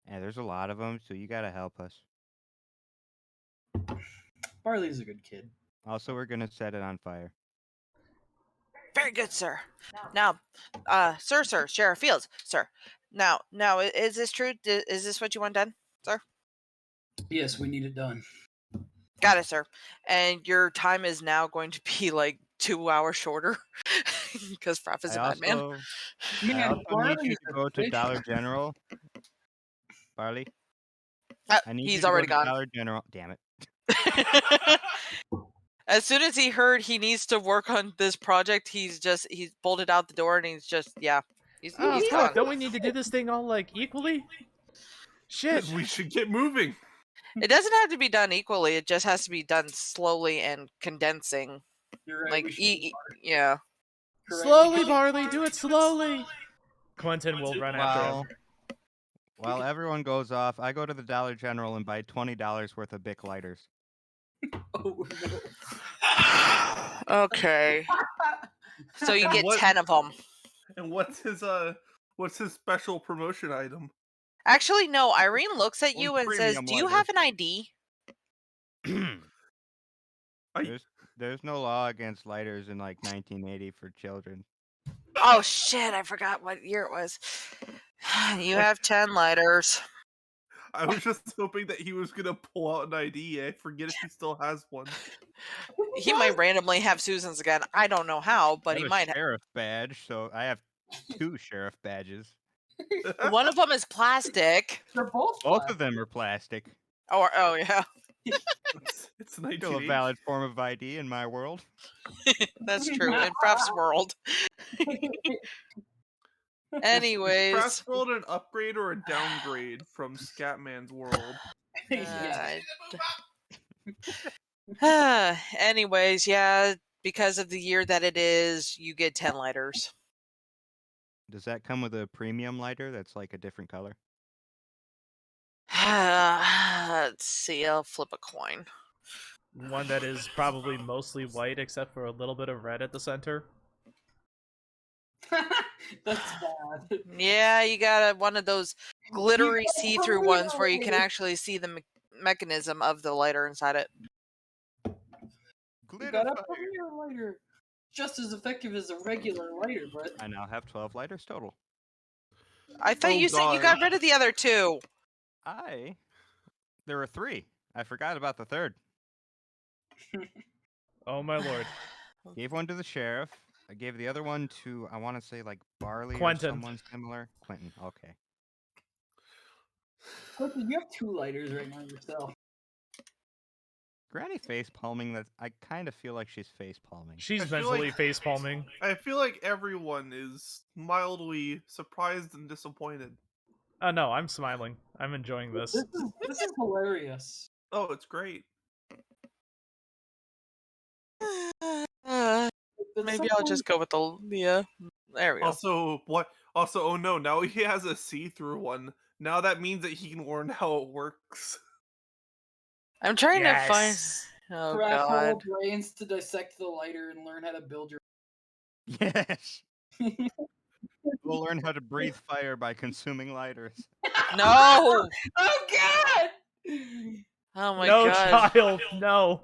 and there's a lot of them, so you gotta help us. Barley's a good kid. Also, we're gonna set it on fire. Very good, sir. Now, sir, Sheriff Fields, sir. Now, is this true? Is this what you want done, sir? Yes, we need it done. Got it, sir. And your time is now going to be like 2 hours shorter because Fraf is a bad man. I also need you to go to Dollar General. Barley? He's already gone. Dollar General. Damn it. As soon as he heard he needs to work on this project, he's bolted out the door and he's gone. Don't we need to do this thing all like equally? Shit. We should get moving. It doesn't have to be done equally. It just has to be done slowly and condensing. You're right. Yeah. Slowly, Barley. Do it slowly. Quentin will run after him. While everyone goes off, I go to the Dollar General and buy $20 worth of Bic lighters. Oh, no. Okay. So you get 10 of them. And what's his special promotion item? Actually, no. Irene looks at you and says, "Do you have an ID?" There's no law against lighters in like 1980 for children. Oh shit! I forgot what year it was. You have 10 lighters. I was just hoping that he was gonna pull out an ID. I forget if he still has one. He might randomly have Susan's again. I don't know how, but he might have a sheriff badge, so I have 2 sheriff badges. One of them is plastic. They're both of them are plastic. Oh yeah. It's still a valid form of ID in my world. That's true. In Fraf's world. Anyways. Is Fraf's world an upgrade or a downgrade from Scatman's world? Anyways, yeah, because of the year that it is, you get 10 lighters. Does that come with a premium lighter that's like a different color? Let's see, I'll flip a coin. One that is probably mostly white except for a little bit of red at the center. That's bad. Yeah, you got one of those glittery see-through ones where you can actually see the mechanism of the lighter inside it. Glitter lighter. Just as effective as a regular lighter, but I now have 12 lighters total. I thought you said you got rid of the other 2. There were 3. I forgot about the 3rd. Oh my lord. Gave one to the sheriff. I gave the other one to, I want to say, like, Barley Quentin. Or someone similar. Quentin, okay. Quentin, you have 2 lighters right now yourself. Granny face palming, I kind of feel like she's face palming. She's mentally face palming. I feel like everyone is mildly surprised and disappointed. No, I'm smiling. I'm enjoying this. This is hilarious. Oh, it's great. Maybe I'll just go with the there we go. Also, oh no, now he has a see-through one. Now that means that he can learn how it works. I'm trying to find. Oh god! Brains to dissect the lighter and learn how to build your. Yes. We'll learn how to breathe fire by consuming lighters. No! Oh god! Oh my god! No, child, no.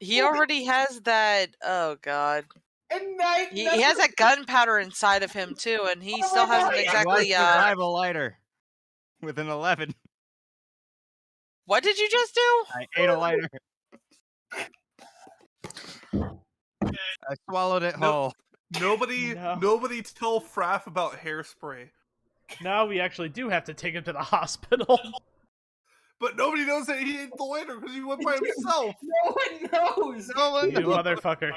He already has that. Oh God. And he has that gunpowder inside of him too, and he still hasn't exactly. Do I survive a lighter with an 11? What did you just do? I ate a lighter. I swallowed it whole. Nobody tell Fraf about hairspray. Now we actually do have to take him to the hospital. But nobody knows that he ate the lighter because he went by himself. No one knows. No one You knows. motherfucker.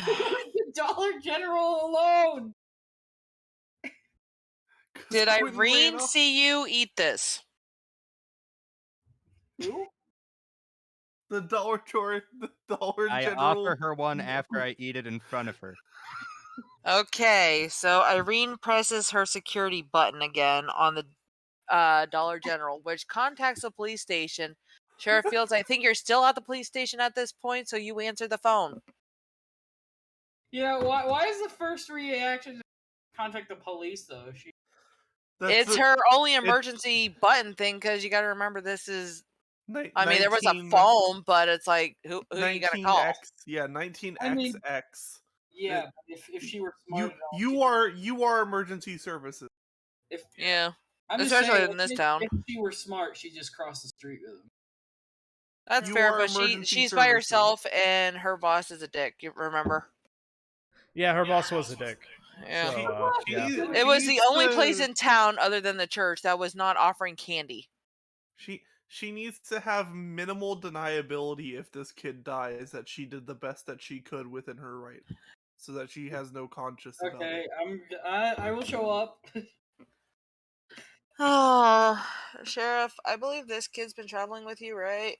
The Dollar General alone. Did Quentin Irene ran off. see you eat this? Who? The Dollar General. I offer her one after I eat it in front of her. Okay, so Irene presses her security button again on the Dollar General, which contacts the police station. Sheriff Fields, I think you're still at the police station at this point, so you answer the phone. Yeah, why is the first reaction to contact the police, though? It's her only emergency button thing, because you got to remember this is... I mean, there was a phone, but it's like, who you got to call? Yeah, 19XX. I mean, yeah, if she were smart you are emergency services. I'm especially saying, in this town. If she were smart, she'd just cross the street with him. That's fair, but she's by herself, and her boss is a dick. You remember? Yeah, her boss was a dick. Yeah. So, yeah. It was the only place in town other than the church that was not offering candy. She needs to have minimal deniability if this kid dies that she did the best that she could within her right, so that she has no conscience about it. Okay, I will show up. Oh, Sheriff, I believe this kid's been traveling with you, right?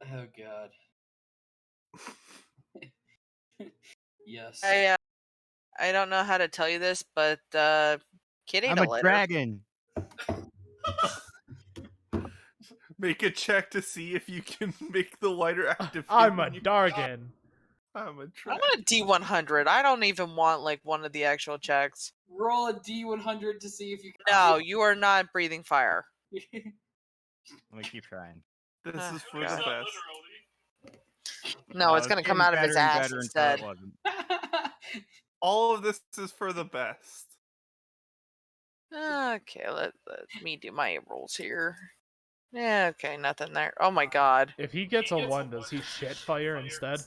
Oh God. Yes. I don't know how to tell you this, but kid ain't I'm a lighter. dragon. Make a check to see if you can make the lighter active. I'm a Dargan. I'm a I want a D100. I don't even want like one of the actual checks. Roll a D100 to see if you can. No, you are not breathing fire. Let me keep trying. This is for the best. No, it's going to come out of his ass instead. All of this is for the best. Okay, let me do my rolls here. Yeah, okay, nothing there. Oh my God. If he gets a 1, does he shit fire instead?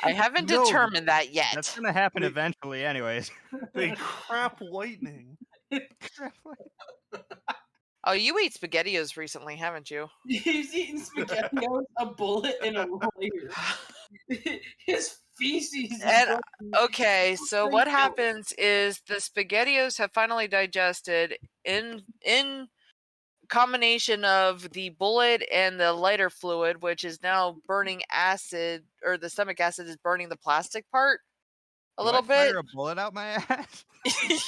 I haven't determined that yet. That's gonna happen eventually, anyways. They crap lightning. Oh, you ate SpaghettiOs recently, haven't you? He's eating SpaghettiOs, a bullet, and a lighter. His feces. And okay, so what happens is the SpaghettiOs have finally digested in combination of the bullet and the lighter fluid, which is now burning acid, or the stomach acid is burning the plastic part a little bit. Fire a bullet out my ass?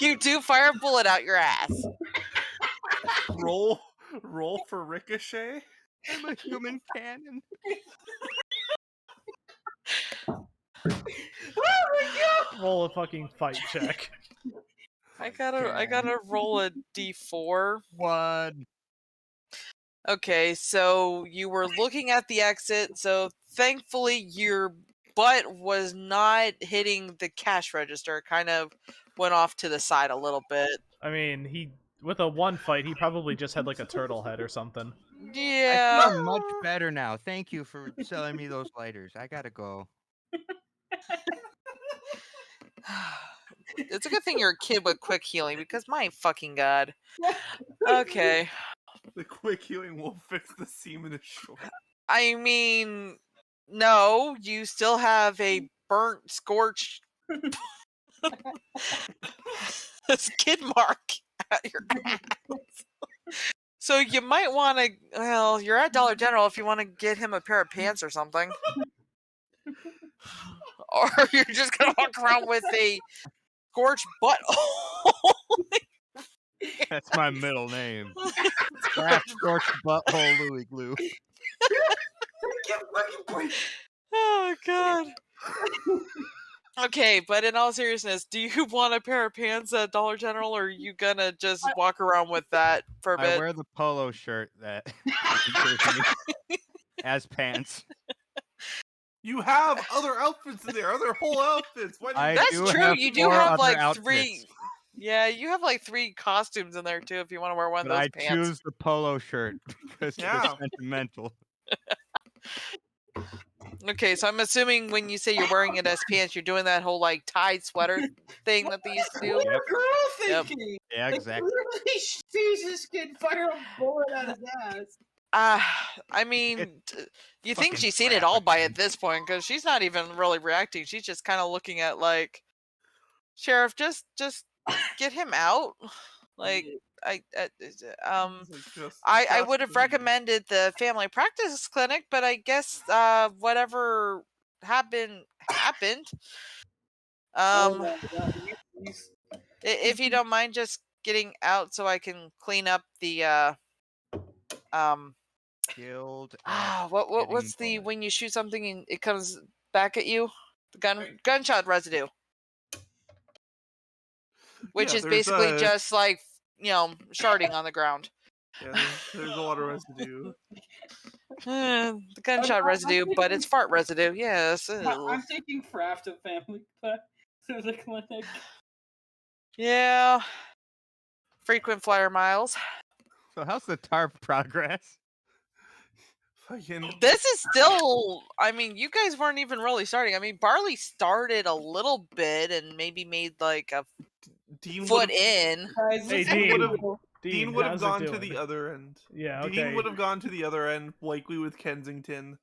You do fire a bullet out your ass. Roll for ricochet. I'm a human cannon. Oh my God! Roll a fucking fight check. I gotta roll a D4. 1. Okay, so you were looking at the exit, so thankfully your butt was not hitting the cash register. It kind of went off to the side a little bit. I mean, with a 1 fight, he probably just had like a turtle head or something. Yeah. I feel much better now. Thank you for selling me those lighters. I gotta go. It's a good thing you're a kid with quick healing, because my fucking God. Okay. The quick healing will fix the semen short. I mean, no, you still have a burnt, scorched skid mark at your ass. So you might want to, well, you're at Dollar General if you want to get him a pair of pants or something. Or you're just going to walk around with a scorched butthole. That's my middle name. Scorched butthole Loiuglu. Oh God. Okay, but in all seriousness, do you want a pair of pants at Dollar General, or are you gonna just walk around with that for a bit? I wear the polo shirt that he gave me as pants. You have other outfits in there, other whole outfits. That's true. You do have like outfits. 3. Yeah, you have like 3 costumes in there too. If you want to wear one of those I pants. choose the polo shirt because it's sentimental. Okay, so I'm assuming when you say you're wearing it as pants, you're doing that whole like tied sweater thing that they used to do. What girl thinking? Yeah, exactly. Literally sees this kid fire a bullet out his ass. I mean, you think she's seen it all by at this point because she's not even really reacting. She's just kind of looking at like, Sheriff, just get him out. Like, I would have recommended the family practice clinic, but I guess whatever happened. If you don't mind just getting out so I can clean up the Killed. What's the when you shoot something and it comes back at you? The gunshot residue. Which is basically just like, sharding on the ground. Yeah, there's a lot of residue. The gunshot residue, but it's fart residue. Yes. I'm taking Fraf to family to the clinic. Yeah. Frequent flyer miles. So how's the tarp progress? This is still, I mean, you guys weren't even really starting. I mean, Barley started a little bit and maybe made like a foot in. Hey, Dean would have gone to the other end. Yeah, okay. Dean would have gone to the other end, likely with Kensington.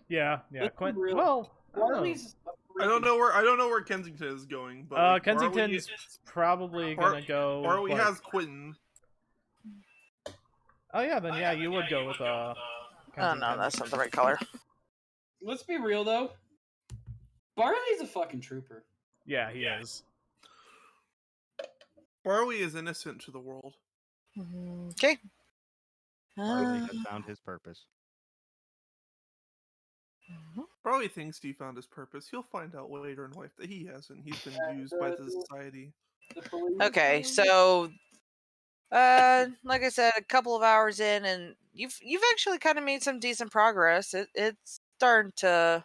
Yeah. Quentin. Well, I don't know where Kensington is going, but Kensington's probably gonna go. Barley has Quentin. Oh yeah, then yeah, you would go with Oh no, that's not the right color. Let's be real though. Barley's a fucking trooper. Yeah, he is. Barley is innocent to the world. Okay. Barley has found his purpose. Barley thinks he found his purpose. He'll find out later in life that he hasn't. He's been used by the society. Okay, so like I said, a couple of hours in, and you've actually kind of made some decent progress. It's starting to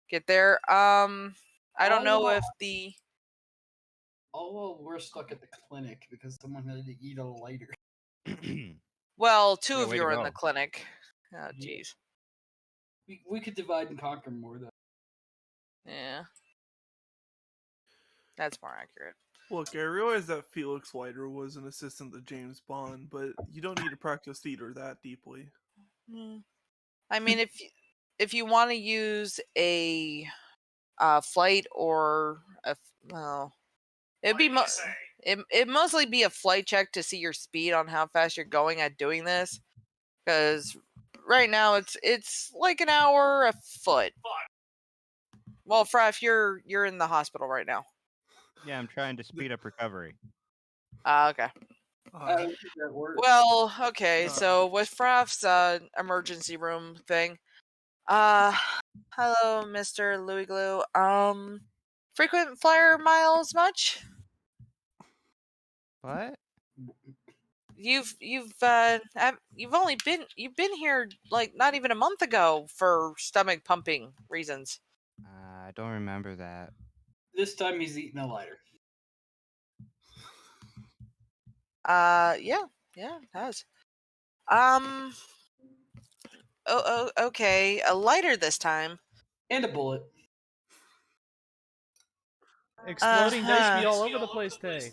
get there. I don't know if the. Oh well, we're stuck at the clinic because someone had to eat a lighter. Well, 2 of you are in the clinic. Oh jeez. We could divide and conquer more though. Yeah. That's more accurate. Look, I realize that Felix Leiter was an assistant to James Bond, but you don't need to practice theater that deeply. I mean, if you want to use a flight or it'd be it'd mostly be a flight check to see your speed on how fast you're going at doing this, because right now it's like an hour a foot. Well, Fraf, you're in the hospital right now. Yeah, I'm trying to speed up recovery. Okay. Well, okay, so with Fraf's emergency room thing, hello, Mr. Loiuglu. Frequent flyer miles much? What? You've only been here like not even a month ago for stomach pumping reasons. I don't remember that. This time he's eating a lighter. Yeah, it has. Okay, a lighter this time. And a bullet. Exploding dice be all over the place today.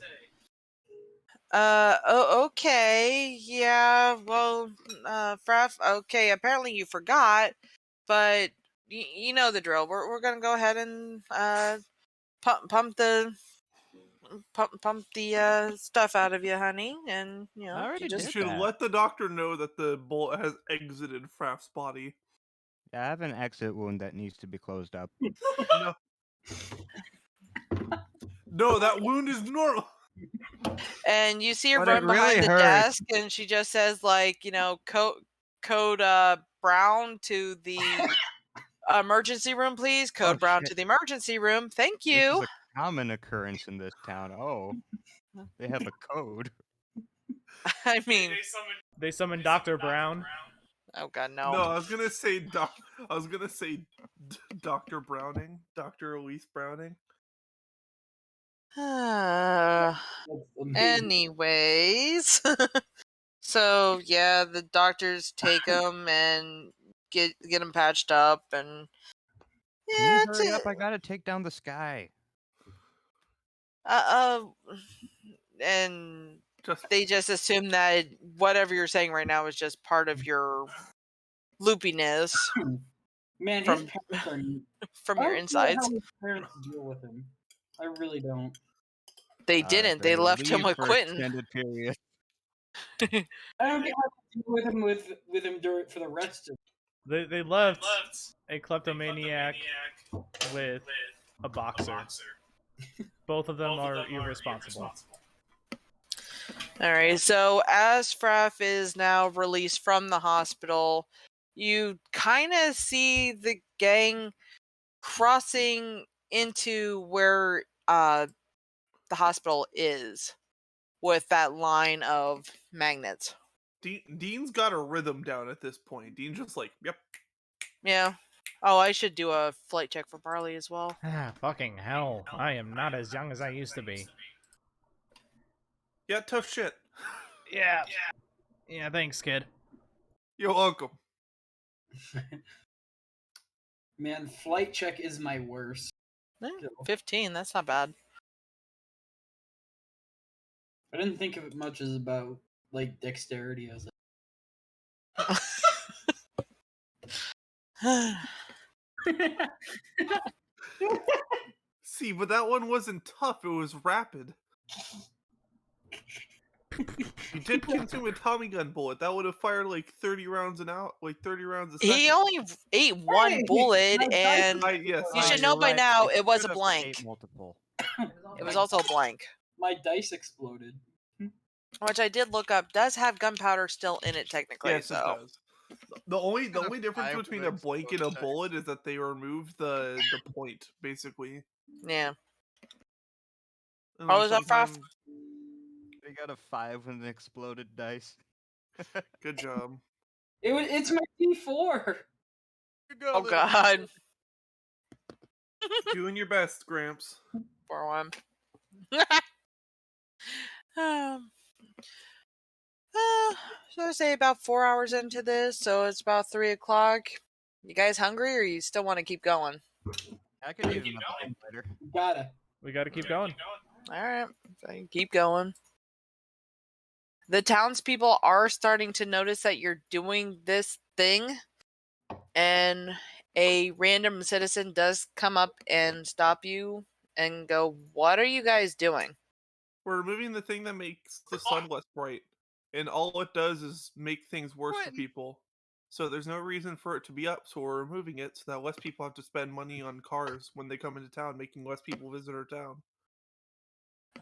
Okay, yeah, well, Fraf, okay, apparently you forgot, but you know the drill. We're gonna go ahead and pump the stuff out of you, honey, and you should let the doctor know that the bullet has exited Fraf's body. Yeah, I have an exit wound that needs to be closed up. No, that wound is normal. And you see her run behind the desk, and she just says, like, code brown to the Emergency room, please. Code Brown shit. to the emergency room. Thank This you. is a common occurrence in this town. Oh, they have a code. I mean, They summon Dr. Brown. oh god, no. No, I was gonna say Dr. Browning, Dr. Elise Browning. Anyways, so yeah, the doctors take him and get him patched up, and Can yeah, you hurry up? I gotta take down the sky. And Just they just assume that whatever you're saying right now is just part of your loopiness. Man, from his parents are from I your don't know insides. how his parents deal with him. I really don't. They didn't. They left him with for Quentin. extended period. I don't get how they deal with him for the rest of. They left a kleptomaniac with a boxer. Both of them are irresponsible. Alright, so as Fraf is now released from the hospital, you kind of see the gang crossing into where the hospital is with that line of magnets. Dean's got a rhythm down at this point. Dean's just like, yep. Yeah. Oh, I should do a flight check for Barley as well. Ah, fucking hell. I am not as young as I used to be. Yeah, tough shit. Yeah. Yeah, thanks, kid. You're welcome. Man, flight check is my worst. 15, that's not bad. I didn't think of it much as about like dexterity as See, but that one wasn't tough, it was rapid. You did consume a Tommy gun bullet. That would have fired like 30 rounds an hour, like 30 rounds a second. He only ate one bullet, and yes, you should know by now it was a Could've blank. ate multiple. It was also a blank. my dice exploded. Which I did look up, does have gunpowder still in it technically. Yes, so. it does. The only Could've difference fired between a with blank and a explosive. bullet is that they removed the point, basically. Yeah. And Oh, then is that Fraf? sometimes- They got a 5 with an exploded dice. Good job. It's my D4. Oh god. Doing your best, Gramps. For one. So I say about 4 hours into this, so it's about 3 o'clock. You guys hungry, or you still want to keep going? I could use another one later. We gotta keep going. Alright, so you keep going. The townspeople are starting to notice that you're doing this thing, and a random citizen does come up and stop you and go, "What are you guys doing?" We're removing the thing that makes the sun less bright. And all it does is make things worse for people. So there's no reason for it to be up, so we're removing it so that less people have to spend money on cars when they come into town, making less people visit our town.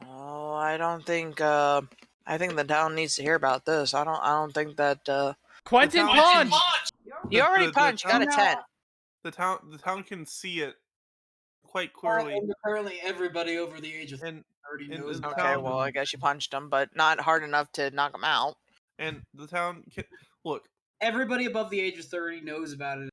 Oh, I don't think I think the town needs to hear about this. I don't think that Quentin punch! You already punched, got a 10. The town can see it quite clearly. And apparently everybody over the age of 30 knows about Okay, it. well, I guess you punched him, but not hard enough to knock him out. And the town can look. Everybody above the age of 30 knows about it.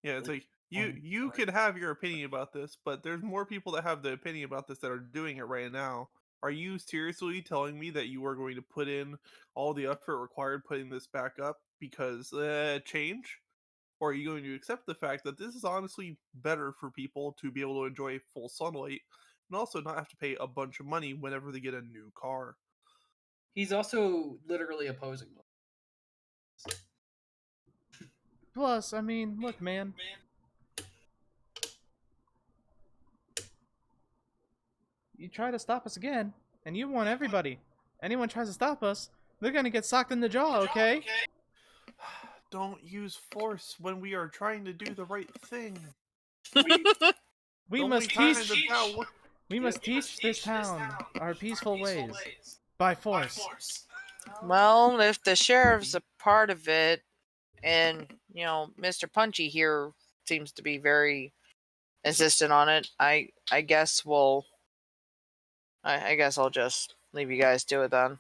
Yeah, it's like you could have your opinion about this, but there's more people that have the opinion about this that are doing it right now. Are you seriously telling me that you are going to put in all the effort required putting this back up because change? Or are you going to accept the fact that this is honestly better for people to be able to enjoy full sunlight and also not have to pay a bunch of money whenever they get a new car? He's also literally opposing them. Plus, I mean, look, man. You try to stop us again, and you want everybody. Anyone tries to stop us, they're gonna get socked in the jaw, okay? Don't use force when we are trying to do the right thing. We must teach this town our peaceful ways by force. Well, if the sheriff's a part of it, and, you know, Mr. Punchy here seems to be very insistent on it. I guess we'll. I guess I'll just leave you guys to it then.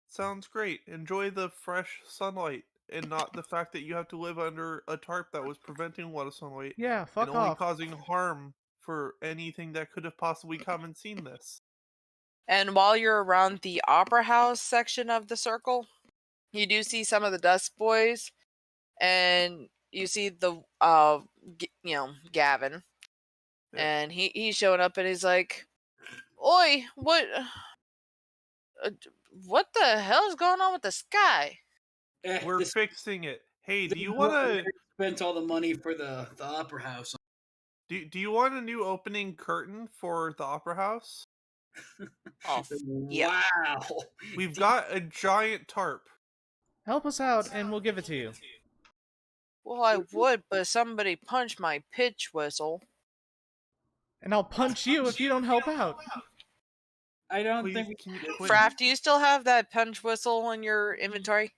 Sounds great. Enjoy the fresh sunlight and not the fact that you have to live under a tarp that was preventing a lot of sunlight. Yeah, fuck and only off. causing harm for anything that could have possibly come and seen this. And while you're around the Opera House section of the circle, you do see some of the Dust Boys, and you see the Gavin, and he's showing up and he's like, "Oi, what the hell is going on with the sky?" We're fixing it. Hey, do you want to spent all the money for the Opera House? Do you want a new opening curtain for the Opera House? Oh, yeah. Wow. We've got a giant tarp. Help us out, and we'll give it to you. Well, I would, but somebody punched my pitch whistle. And I'll punch you if you don't help out. I don't think we can. Fraf, do you still have that punch whistle in your inventory?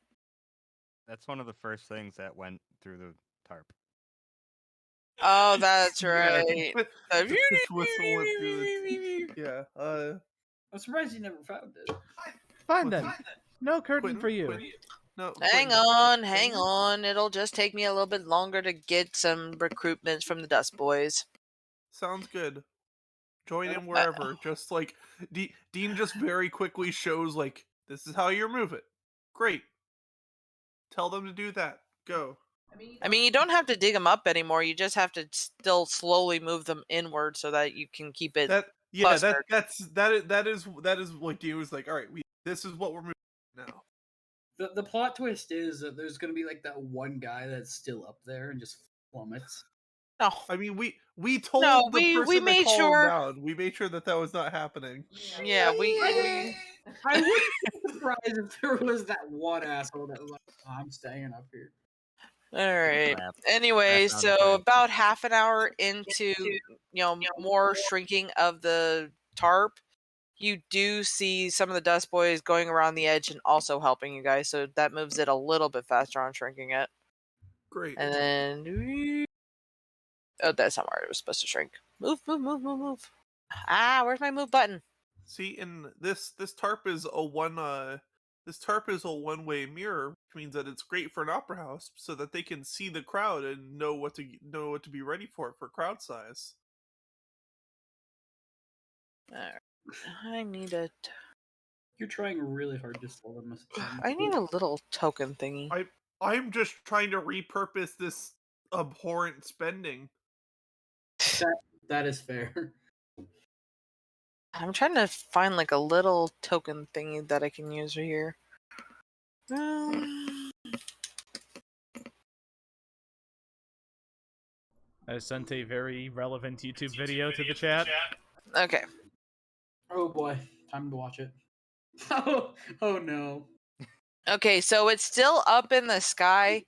That's one of the first things that went through the tarp. Oh, that's right. Whistle went through the... Yeah. I'm surprised you never found it. Fine then. No curtain for you. No. Hang on. It'll just take me a little bit longer to get some recruitments from the Dust Boys. Sounds good. Join in wherever. Just like Dean just very quickly shows like this is how you remove it. Great. Tell them to do that. Go. I mean, you don't have to dig them up anymore. You just have to still slowly move them inward so that you can keep it. That is like Dean was like, all right, this is what we're moving now. The plot twist is that there's gonna be like that one guy that's still up there and just plummets. No, I mean we told the person we to made call sure him down. We made sure that was not happening. Yeah, I wouldn't be surprised if there was that one asshole that was like, oh, I'm staying up here. All right. Anyway, so about half an hour into more shrinking of the tarp, you do see some of the Dust Boys going around the edge and also helping you guys. So that moves it a little bit faster on shrinking it. Great. And then, oh, that's not where it was supposed to shrink. Move. Ah, where's my move button? See, and this tarp is a one-way mirror, which means that it's great for an opera house, so that they can see the crowd and know what to be ready for crowd size. I need it. You're trying really hard to sell them. I need a little token thingy. I'm just trying to repurpose this abhorrent spending. That is fair. I'm trying to find like a little token thingy that I can use right here. I sent a very relevant YouTube video to the chat. Okay. Oh boy, time to watch it. Oh no. Okay, so it's still up in the sky,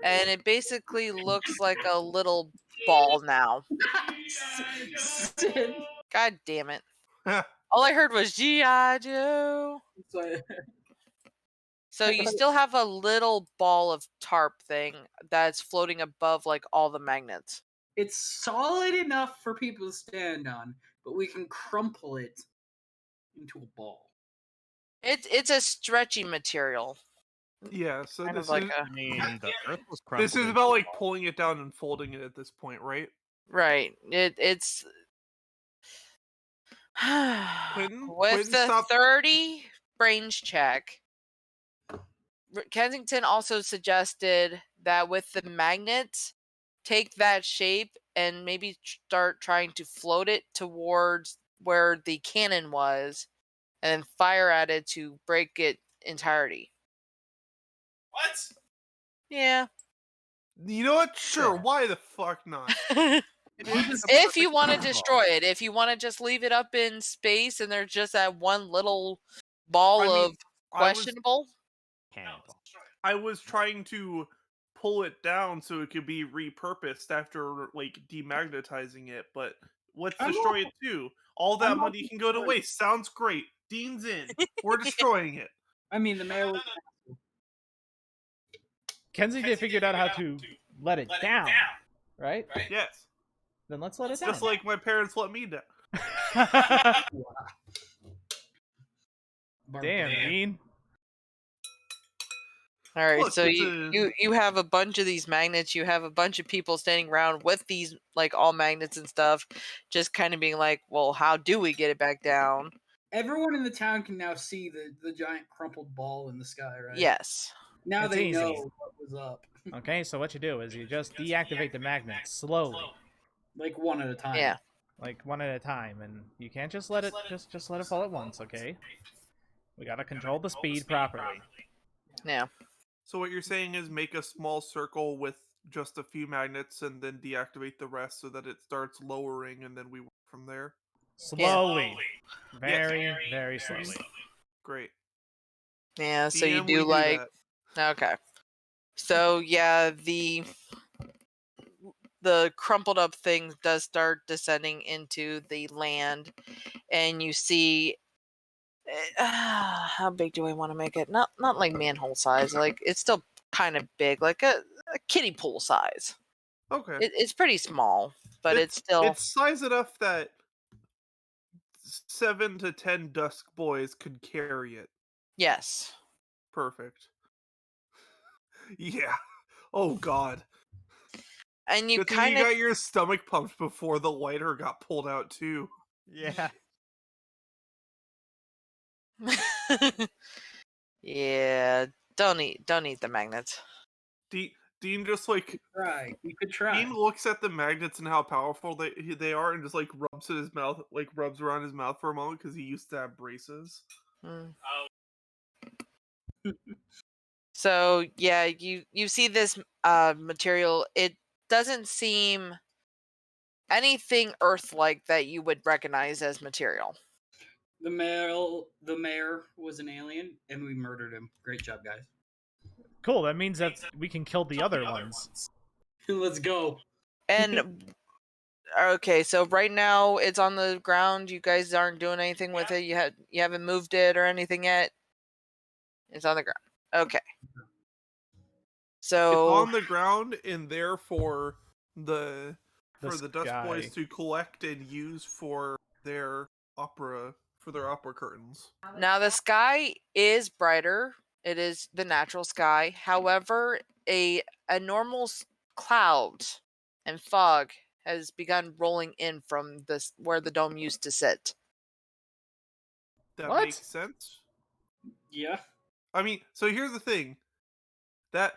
and it basically looks like a little ball now. God damn it. All I heard was G.I. Joe. So you still have a little ball of tarp thing that's floating above like all the magnets. It's solid enough for people to stand on, but we can crumple it into a ball. It's a stretchy material. Yeah, so kind this of like is. I mean, the Earth was This is crumpled about like pulling it down and folding it at this point, right? Right. It's Quentin, with the stop. 30 brains check. Kensington also suggested that with the magnets, take that shape and maybe start trying to float it towards where the cannon was, and then fire at it to break it entirety. What? Yeah. You know what? Sure. Why the fuck not? If you want to destroy it, if you want to just leave it up in space and there's just that one little ball of questionable. I was trying to pull it down so it could be repurposed after like demagnetizing it, but let's destroy it too. All that money can go to waste. Sounds great. Dean's in. We're destroying it. I mean, the mayor was... Kensington figured out how to let it down. Right? Yes. Then let's let it down. Just like my parents let me down. Damn, Dean. All right, Look, so you have a bunch of these magnets. You have a bunch of people standing around with these like all magnets and stuff, just kind of being like, "Well, how do we get it back down?" Everyone in the town can now see the giant crumpled ball in the sky, right? Yes. Now It's they easy. know what was up. Okay, so what you do is you just deactivate the magnets slowly. Like one at a time. Yeah. Like one at a time, and you can't just let it just let it fall at once, okay? We gotta control the speed properly. Yeah. So what you're saying is make a small circle with just a few magnets and then deactivate the rest so that it starts lowering and then we work from there? Slowly. Yes. Very slowly. Great. Yeah, so you DM, do we like that. okay. So yeah, the crumpled up thing does start descending into the land, and you see how big do I want to make it? Not like manhole size, like it's still kind of big, like a kiddie pool size. Okay. It's pretty small, but it's still it's size enough that 7 to 10 dusk boys could carry it. Yes. Perfect. Yeah. Oh god. And you Good thing kind you of got your stomach pumped before the lighter got pulled out too. Yeah. yeah, don't eat the magnets. Dean just like You could try. Dean looks at the magnets and how powerful they are, and just like rubs in his mouth, like rubs around his mouth for a moment because he used to have braces. So yeah, you see this material. It doesn't seem anything Earth-like that you would recognize as material. The mayor was an alien, and we murdered him. Great job, guys. Cool, that means that we can kill the other ones. Let's go. And okay, so right now it's on the ground. You guys aren't doing anything with it. You haven't moved it or anything yet. It's on the ground. Okay. So it's on the ground, and therefore the Dust Boys to collect and use for their opera curtains. now the sky is brighter. It is the natural sky. However, a normal cloud and fog has begun rolling in from this where the dome used to sit. That makes sense. Yeah. I mean, so here's the thing. That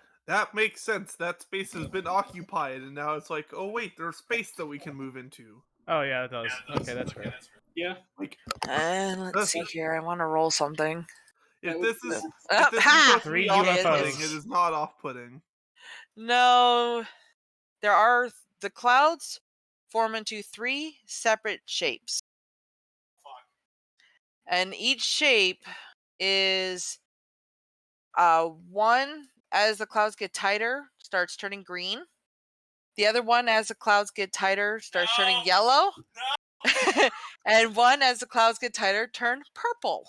makes sense. That space has been occupied, and now it's like, oh wait, there's space that we can move into. Oh yeah, it does. Okay, that's fair. Yeah. Like, let's see here. I want to roll something. If this is ha! 3 off-putting, UFOs. it is not off-putting. No, there are the clouds form into 3 separate shapes, and each shape is one as the clouds get tighter starts turning green. The other one, as the clouds get tighter, starts turning yellow. No. And one, as the clouds get tighter, turn purple.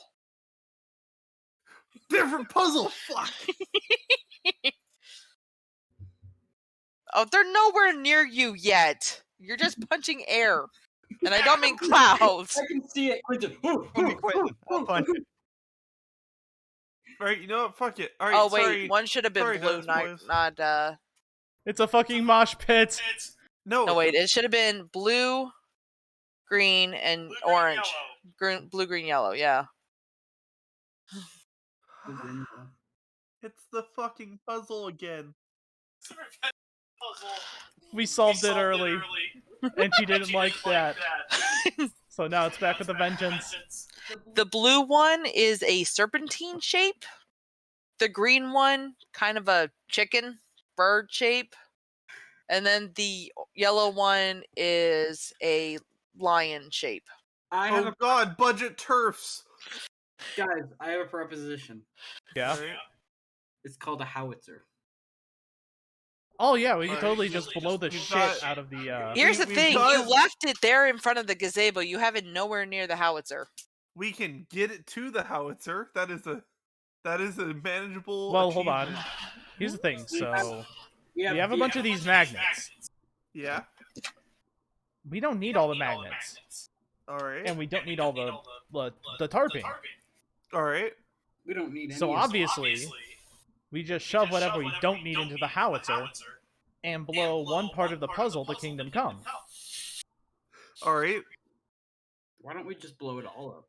Different puzzle. Fuck. Oh, they're nowhere near you yet. You're just punching air, and I don't mean clouds. I can see it, Quentin. Quentin, I'll punch it. All right, you know what? Fuck it. All right. Oh wait, sorry. one should have been Sorry, blue, not. It's a fucking mosh pit. No, wait. It should have been blue, green, and orange. Blue, green, yellow. Yeah. It's the fucking puzzle again. We solved it early, and she didn't like that. So now it's back with a vengeance. The blue one is a serpentine shape. The green one, kind of a chicken bird shape. And then the yellow one is a lion shape. Oh god, budget turfs. Guys, I have a proposition. Yeah. It's called a howitzer. Oh yeah, we could totally just blow the shit out of the. Here's the thing: you left it there in front of the gazebo. You have it nowhere near the howitzer. We can get it to the howitzer. That is a manageable. Well, hold on. Here's the thing. So we have a bunch of these magnets. Yeah. We don't need all the magnets. All right. And we don't need all the tarping. All right. We don't need any. So obviously, we just shove whatever we don't need into the howitzer and blow one part of the puzzle to Kingdom Come. All right. Why don't we just blow it all up?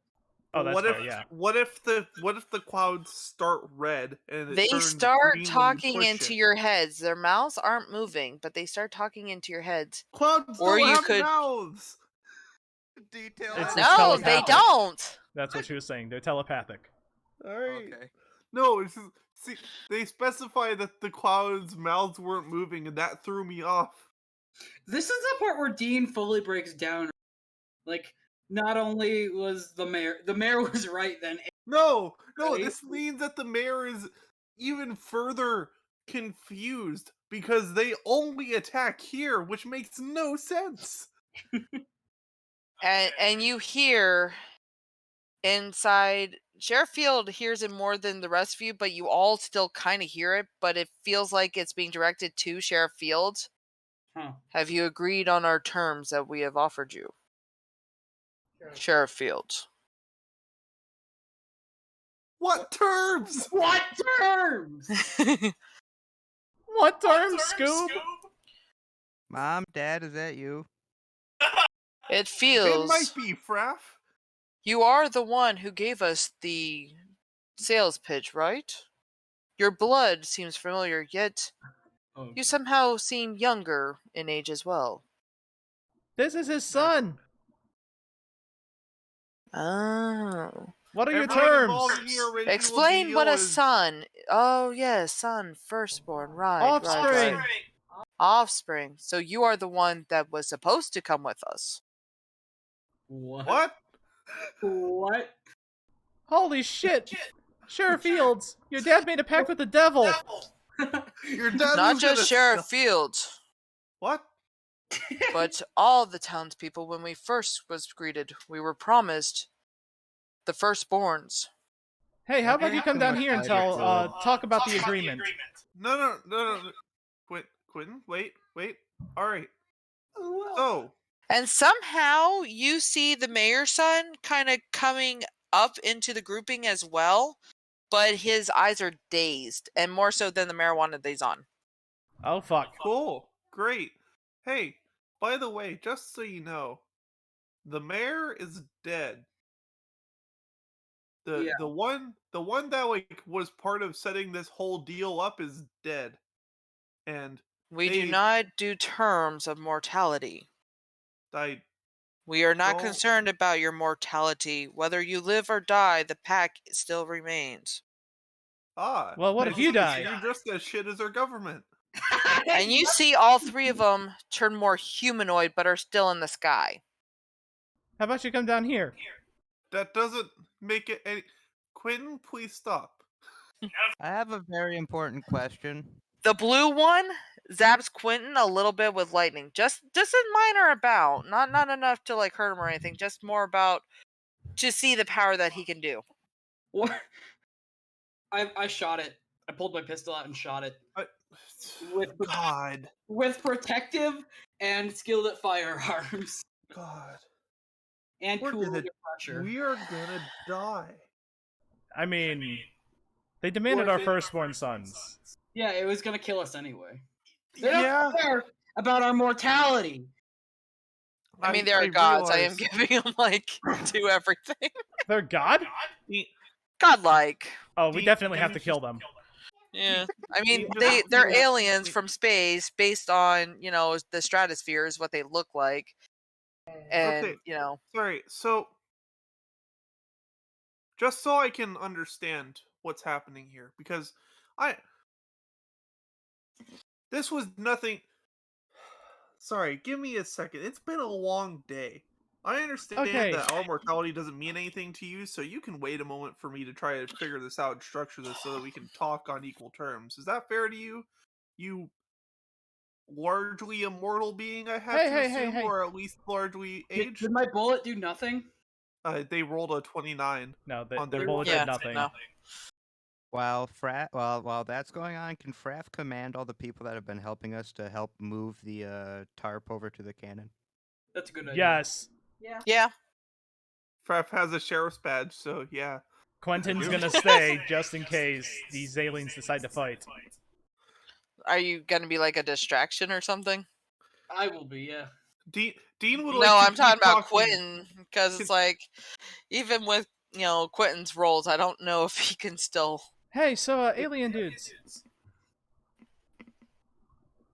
Oh, that's fair, yeah. What if the clouds start red and they turns start green talking when you into it? your heads? Their mouths aren't moving, but they start talking into your heads. Clouds or don't you have could mouths. Details. No, they don't. That's what she was saying. They're telepathic. All right. Okay. No, it's just, see, they specify that the clouds' mouths weren't moving, and that threw me off. This is the part where Dean fully breaks down. Like, not only was the mayor was right then. No, Right? this means that the mayor is even further confused because they only attack here, which makes no sense. And you hear inside, Sheriff Field hears it more than the rest of you, but you all still kind of hear it, but it feels like it's being directed to Sheriff Field. Huh. Have you agreed on our terms that we have offered you? Sheriff Field. What terms? What terms? What terms, Scoob? Mom, Dad, is that you? It feels... It might be, Fraf. You are the one who gave us the sales pitch, right? Your blood seems familiar, yet you somehow seem younger in age as well. This is his son. Oh. What are your Everyone terms? involved in the original Explain what deal a is- son. Oh, yes, son, firstborn, right. Offspring. Right. Offspring. So you are the one that was supposed to come with us. What? What? Holy shit. Sheriff Fields, your dad made a pact with the devil. Your dad Not was just gonna Sheriff sell- Fields, What? but all the townspeople. When we first was greeted, we were promised the firstborns. Hey, how about you come down here and talk about the agreement? No. Quentin, wait. All right. So, And somehow you see the mayor's son kind of coming up into the grouping as well, but his eyes are dazed, and more so than the mayor wanted these on. Oh, fuck. cool. Great. Hey, by the way, just so you know, the mayor is dead. The one that was part of setting this whole deal up is dead. And we do not do terms of mortality. We are not concerned about your mortality. Whether you live or die, the pack still remains. Ah. Well, what if you die? You're just as shit as our government. And you see all three of them turn more humanoid, but are still in the sky. How about you come down here? That doesn't make it any... Quentin, please stop. I have a very important question. The blue one zaps Quentin a little bit with lightning. Just a minor about. Not enough to like hurt him or anything. Just more about to see the power that he can do. What? I shot it. I pulled my pistol out and shot it. With protective and skilled at firearms. God. And cool under pressure. We are gonna die. I mean, they demanded our firstborn sons. Yeah, it was gonna kill us anyway. They don't care about our mortality. I mean, they're gods. I am giving them, to everything. They're god? Godlike. Oh, we definitely have to kill them. Yeah. I mean, they're aliens from space based on, the stratosphere is what they look like. And, Sorry, so... Just so I can understand what's happening here, because this was nothing... Sorry, give me a second. It's been a long day. I understand that our mortality doesn't mean anything to you, so you can wait a moment for me to try to figure this out and structure this so that we can talk on equal terms. Is that fair to you? You largely immortal being, I have to assume, or at least largely aged? Did my bullet do nothing? They rolled a 29. No, their bullet did nothing. No. While that's going on, can Fraf command all the people that have been helping us to help move the tarp over to the cannon? That's a good idea. Yes. Yeah. Fraf has a sheriff's badge, so yeah. Quentin's gonna stay just in case these aliens decide to fight. Are you gonna be like a distraction or something? I will be, yeah. Dean would No, like to I'm talking keep about talking. Quentin, because it's like, even with, Quentin's roles, I don't know if he can still... Hey, so, alien dudes.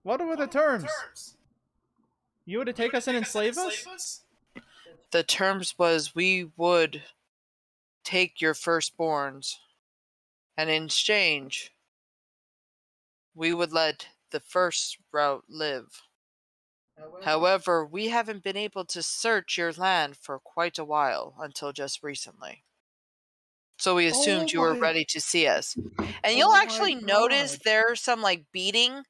What were the terms? You were to take us and enslave us? The terms was we would take your firstborns, and in exchange, we would let the first route live. However, we haven't been able to search your land for quite a while, until just recently. So we assumed you were ready to see us. And you'll actually notice there's some, like, beading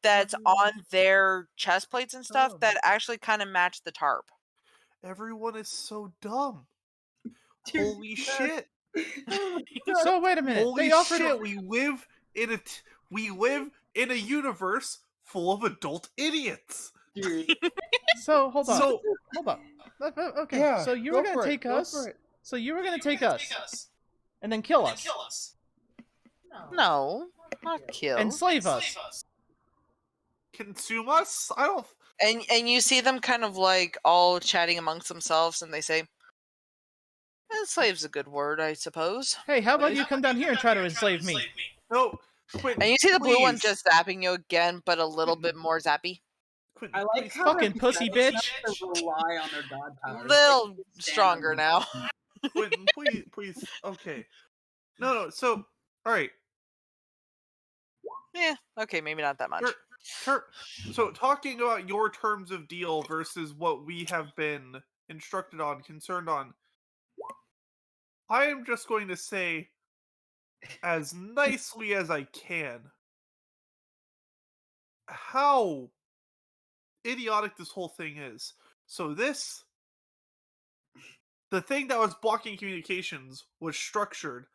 that's on their chest plates and stuff that actually kind of match the tarp. Everyone is so dumb. Holy shit. So wait a minute. Holy they offered shit, we live in a universe full of adult idiots. So hold on. Hold on. Okay. Yeah, so you were go gonna for it, take go us. for it. So you were gonna take us, and then kill us, No, not kill. enslave us. Consume us? I don't. And you see them kind of like all chatting amongst themselves, and they say, "Enslave's a good word, I suppose." Hey, how about you come down here and try to enslave me? No, Quentin, And you see the blue one please. just zapping you again, but a little bit more zappy. Quentin, I like please. how Fucking they're pussy set up bitch. to rely on their god powers. Little Like, stronger now. Quentin, please. Okay. No. So, all right. Yeah, okay, maybe not that much. So, talking about your terms of deal versus what we have been instructed on, concerned on, I am just going to say, as nicely as I can, how idiotic this whole thing is. So the thing that was blocking communications was structured,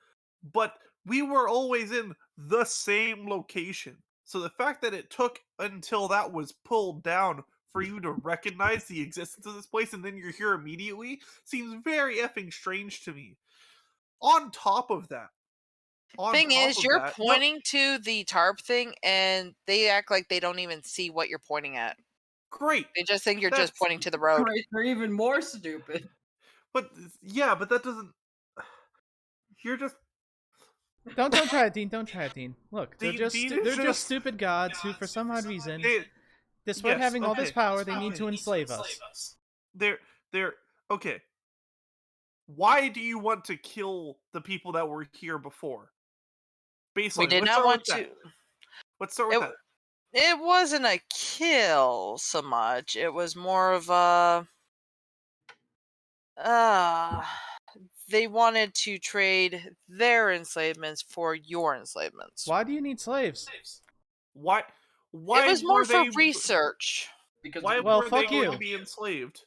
but we were always in the same location. So the fact that it took until that was pulled down for you to recognize the existence of this place and then you're here immediately seems very effing strange to me. On top of that, Thing is, you're pointing to the tarp thing, and they act like they don't even see what you're pointing at. Great. They just think you're just pointing to the road. Great, they're even more stupid. But yeah, but that doesn't. You're just. Don't try it, Dean. Don't try it, Dean. Look, they're just stupid gods who, for some odd reason, despite having all this power, they need to enslave us. They're okay. Why do you want to kill the people that were here before? Baseline. We did not want to. Let's start with that. It wasn't a kill so much. It was more of a... they wanted to trade their enslavements for your enslavements. Why do you need slaves? Why it was more for research. Because why were they going to be enslaved?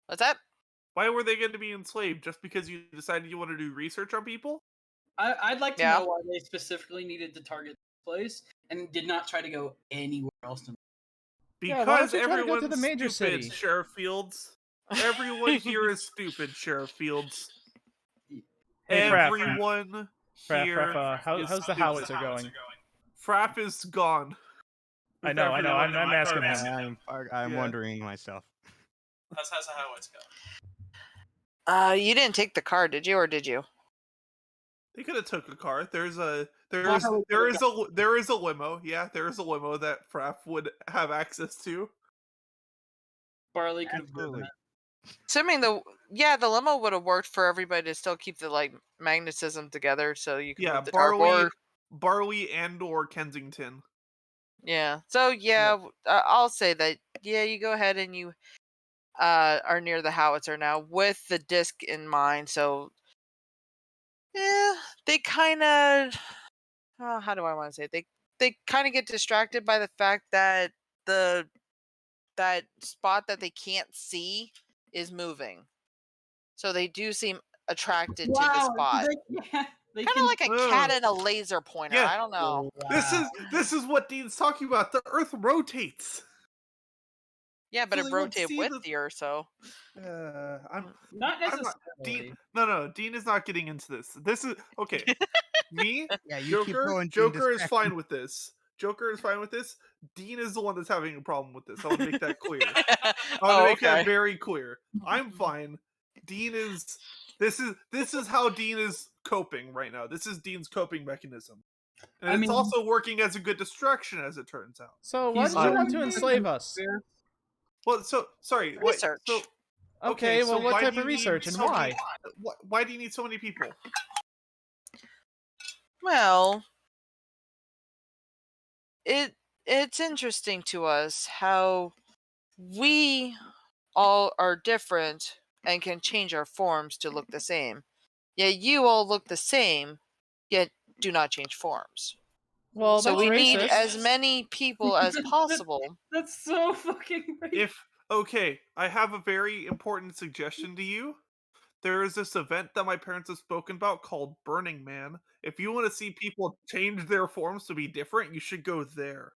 What's that? Why were they going to be enslaved? Just because you decided you want to do research on people? I'd like to know why they specifically needed to target this place and did not try to go anywhere else. Because everyone's to the major stupid, city? Sheriff Fields. Everyone here is stupid, Sheriff Fields. Hey, everyone here. Fraf, how's the howitzer going? Fraf is gone. I know. I'm asking him. I'm wondering myself. How's the howitzer going? You didn't take the car, did you, or did you? They could have took a car. There is a limo. Yeah, there is a limo that Fraf would have access to. Barley could have driven it. Assuming the limo would have worked for everybody to still keep the magnetism together, so you can move the tarp. Barley and or Kensington. Yeah. So I'll say that. Yeah, you go ahead and you are near the howitzer now with the disc in mind. So they kind of. How do I want to say it? They kind of get distracted by the fact that that spot that they can't see is moving. So they do seem attracted to the spot. Kind of like a cat and a laser pointer. Yeah. I don't know. Wow. This is what Dean's talking about. The Earth rotates. Yeah, but So it they won't rotated see with the- the Earth, so. Not necessarily. Dean, no. Dean is not getting into this. This is okay. Me, Yeah, you keep Joker. going, Dean, Joker is distract me. fine with this. Joker is fine with this. Dean is the one that's having a problem with this. I want to make that clear. I want to make that very clear. I'm fine. Dean is. This is how Dean is coping right now. This is Dean's coping mechanism, and it's also working as a good distraction, as it turns out. So why did you want to enslave us? Well, so sorry. Research. So Okay, well, so what why type do of you need research and so why? Why do you need so many people? Well, it's interesting to us how we all are different and can change our forms to look the same. Yet you all look the same, yet do not change forms. Well, So that's we racist. need as many people as possible. That's so fucking racist. I have a very important suggestion to you. There is this event that my parents have spoken about called Burning Man. If you want to see people change their forms to be different, you should go there.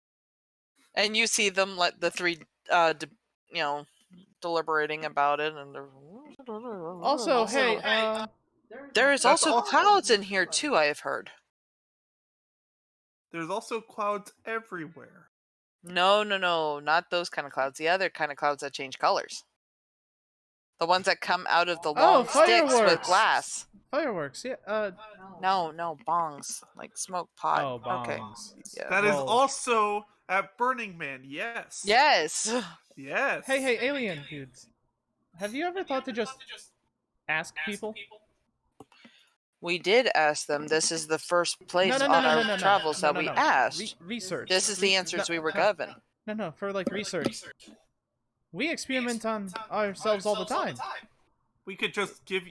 And you see them let the three, deliberating about it, and Also, hey, there is also clouds in here too. I have heard. There's also clouds everywhere. No, not those kind of clouds. The other kind of clouds that change colors. The ones that come out of the long sticks with fireworks. glass. Fireworks, yeah. No, bongs, like smoke pot. Oh, bongs. Okay. Yeah. That is also at Burning Man. Yes. Yes. Yes. Hey, alien dudes. Have you ever thought to just ask people? We did ask them. This is the first place on our travels that we asked. Research. This is the answers we were given. No, for like research. We experiment on ourselves all the time. We could just give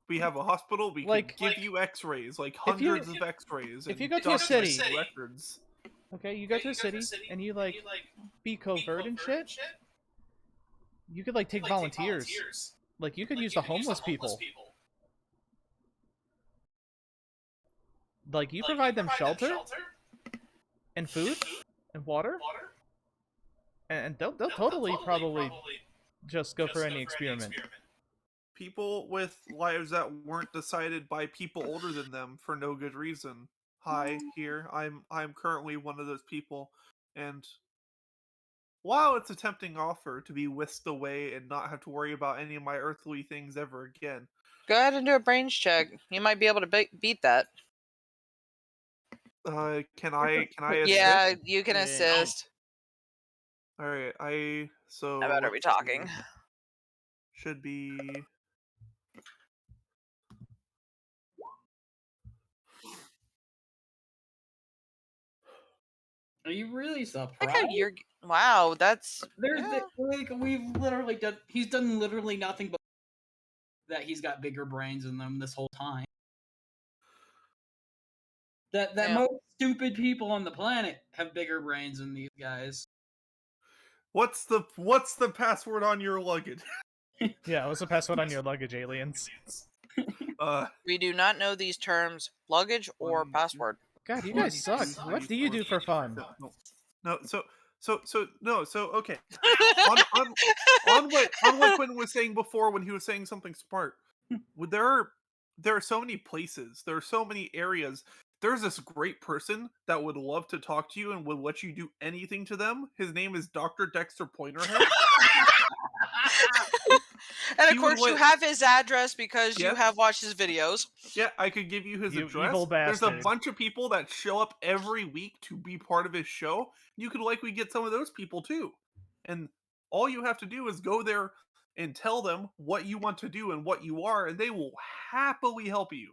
we have a hospital, we could give you x-rays, like hundreds of x-rays. If you go to a city, records. Okay, you go to a city and you like be covert and shit. You could like take volunteers. Like you could use the homeless people. Like you provide them shelter and food and water. And they'll totally probably just go for any experiment. People with lives that weren't decided by people older than them for no good reason. Hi, here. I'm currently one of those people, and while it's a tempting offer to be whisked away and not have to worry about any of my earthly things ever again. Go ahead and do a brains check. You might be able to beat that. Can I assist? Yeah, you can assist. All right, How about are we talking? Should be. Are you really surprised? Like how wow, that's we've literally done. He's done literally nothing but that. He's got bigger brains than them this whole time. That most stupid people on the planet have bigger brains than these guys. What's the password on your luggage? Yeah, what's the password on your luggage, aliens? We do not know these terms, luggage or password. God, you guys suck. What do you do for fun? Okay. on what Quentin was saying before when he was saying something smart. There are so many places. There are so many areas. There's this great person that would love to talk to you and would let you do anything to them. His name is Dr. Dexter Pointerhead. And of course, you have his address because you have watched his videos. Yeah, I could give you his address. Evil bastard. There's a bunch of people that show up every week to be part of his show. You could likely get some of those people too. And all you have to do is go there and tell them what you want to do and what you are, and they will happily help you.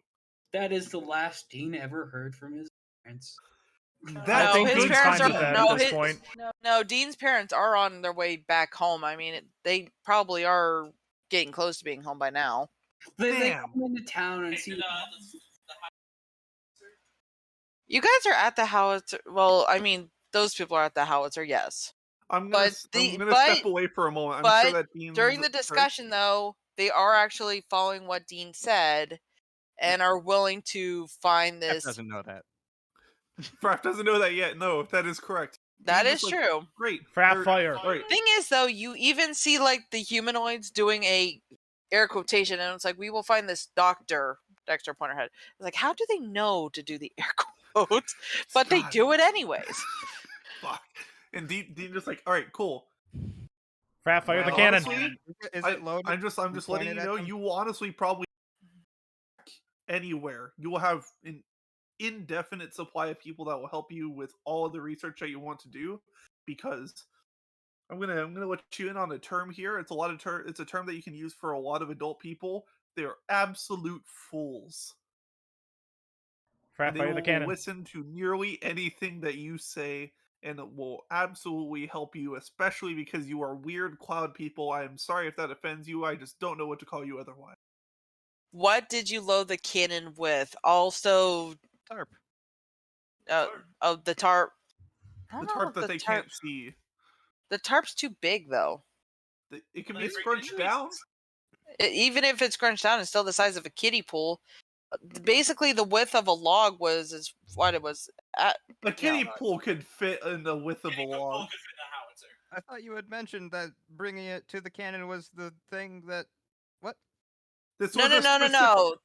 That is the last Dean ever heard from his parents. I think Dean's fine with that at this point. No, Dean's parents are on their way back home. I mean, they probably are getting close to being home by now. They come into town and see. You guys are at the howitzer. Well, I mean, those people are at the howitzer, yes. I'm gonna step away for a moment. I'm sure that Dean during the discussion, though, they are actually following what Dean said, and are willing to find this. Fraf doesn't know that. Fraf doesn't know that yet. No, that is correct. That is true. Great. Fraf fire. Right. Thing is, though, you even see like the humanoids doing a air quotation, and it's like, we will find this doctor. Dexter pointer head. It's like, how do they know to do the air quotes? But they do it anyways. Fuck. And Dean just like, all right, cool. Fraf, fire the cannon. Honestly, Is it loaded? I'm just letting you know. You will honestly probably anywhere. You will have an indefinite supply of people that will help you with all of the research that you want to do, because I'm gonna let you in on a term here. It's a term that you can use for a lot of adult people. They're absolute fools. Fraf, fire the cannon. Will listen to nearly anything that you say, and it will absolutely help you, especially because you are weird cloud people. I am sorry if that offends you. I just don't know what to call you otherwise. What did you load the cannon with? Also, tarp. The tarp. The tarp that they can't see. The tarp's too big, though. It can be scrunched down. Even if it's scrunched down, it's still the size of a kiddie pool. Basically, the width of a log was what it was. A kiddie pool could fit in the width of a log. I thought you had mentioned that bringing it to the cannon was the thing that. What? No.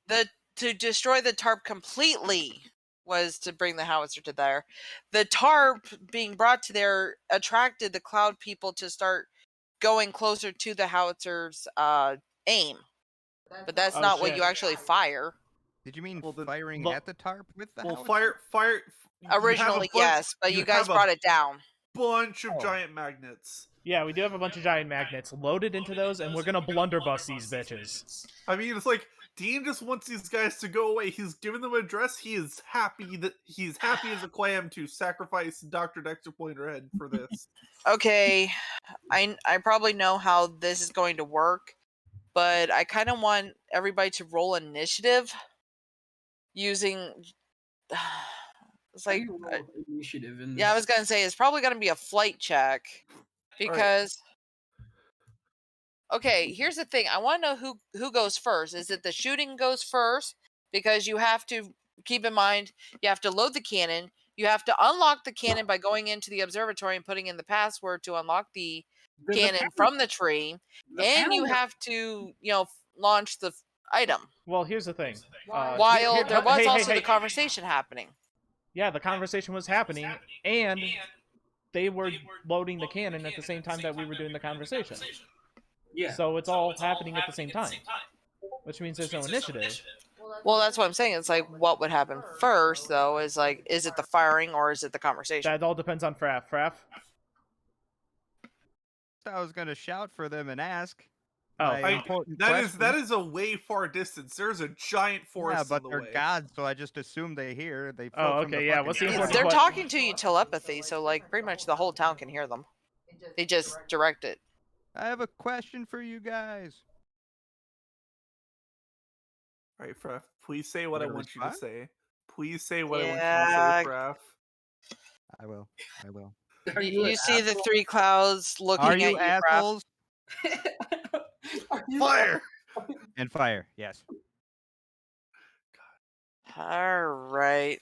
To destroy the tarp completely was to bring the howitzer to there. The tarp being brought to there attracted the cloud people to start going closer to the howitzer's aim. But that's not what you actually fire. Did you mean firing at the tarp with the howitzer? Well, fire. Originally, yes, but you guys brought it down. Bunch of giant magnets. Yeah, we do have a bunch of giant magnets loaded into those, and we're gonna blunderbuss these bitches. I mean, it's like Dean just wants these guys to go away. He's given them an address. He's happy as a clam to sacrifice Dr. Dexter Pointerhead for this. Okay, I probably know how this is going to work, but I kind of want everybody to roll initiative using. It's like initiative. Yeah, I was gonna say it's probably gonna be a flight check because. Okay, here's the thing. I want to know who goes first. Is it the shooting goes first? Because you have to keep in mind, you have to load the cannon. You have to unlock the cannon by going into the observatory and putting in the password to unlock the cannon from the tree. And you have to, launch the item. Well, here's the thing. While there was also the conversation happening. Yeah, the conversation was happening, and they were loading the cannon at the same time that we were doing the conversation. Yeah. So it's all happening at the same time, which means there's no initiative. Well, that's what I'm saying. It's like, what would happen first, though, is like, is it the firing or is it the conversation? That all depends on Fraf. Fraf? I was going to shout for them and ask. Oh, that is a way far distance. There's a giant forest. Yeah, but they're gods, so I just assume they hear. They okay, yeah. What's the important They're talking to you telepathy, so like pretty much the whole town can hear them. They just direct it. I have a question for you guys. All right, Fraf, please say what I want you to say. Please say what I want you to say, Fraf. I will. You see the three clouds looking at you, assholes? Fire! And fire, yes. All right.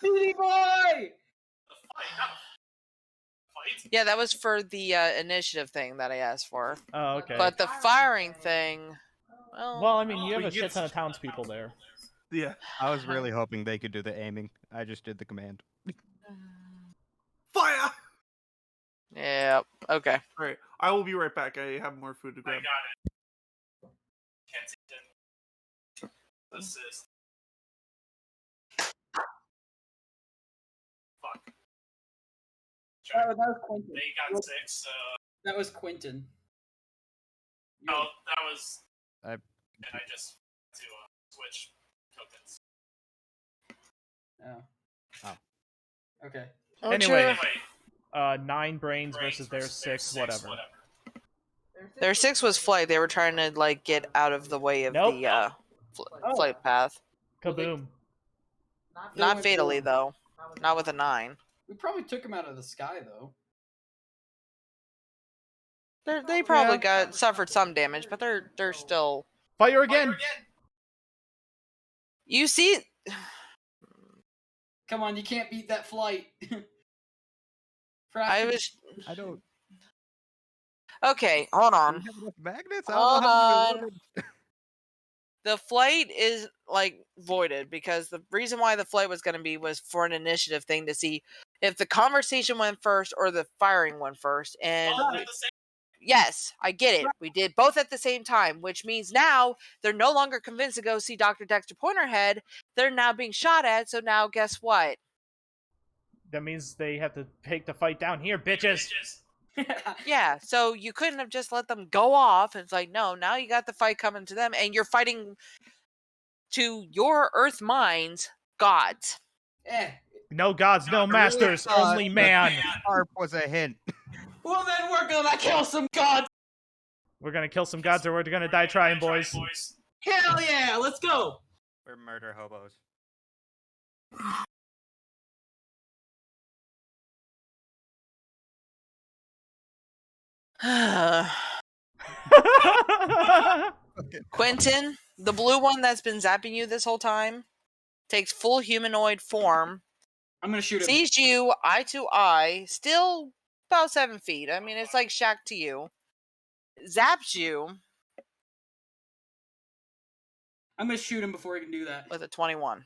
Booty boy! Yeah, that was for the initiative thing that I asked for. Oh, okay. But the firing thing... Well, I mean, you have a shit ton of townspeople there. Yeah. I was really hoping they could do the aiming. I just did the command. Fire! Yeah, okay. Alright, I will be right back. I have more food to grab. I got it. Kensington. Assist. Fuck. Oh, that was Quentin. They got 6, so... That was Quentin. Oh, that was... I just to switch tokens. Oh. Okay. Anyway, 9 brains versus their 6, whatever. Their 6 was flight. They were trying to like get out of the way of the flight path. Kaboom. Not fatally though. Not with a 9. We probably took him out of the sky though. They probably suffered some damage, but they're still. Fire again! You see... Come on, you can't beat that flight. I don't... Okay, hold on. Do you have enough magnets? Hold on. The flight is, like, voided because the reason why the flight was going to be was for an initiative thing to see if the conversation went first or the firing went first. And yes, I get it. We did both at the same time, which means now they're no longer convinced to go see Dr. Dexter Pointerhead. They're now being shot at, so now guess what? That means they have to take the fight down here, bitches. Yeah, so you couldn't have just let them go off. It's like, no, now you got the fight coming to them, and you're fighting to your Earth minds gods. No gods, no masters, only man. Tarp was a hint. Well, then we're gonna kill some gods. We're gonna kill some gods, or we're gonna die trying, boys. Hell yeah, let's go. We're murder hobos. Quentin, the blue one that's been zapping you this whole time, takes full humanoid form. I'm gonna shoot him. Sees you eye to eye, still about 7 feet. I mean, it's like Shaq to you. Zaps you. I'm gonna shoot him before he can do that. With a 21.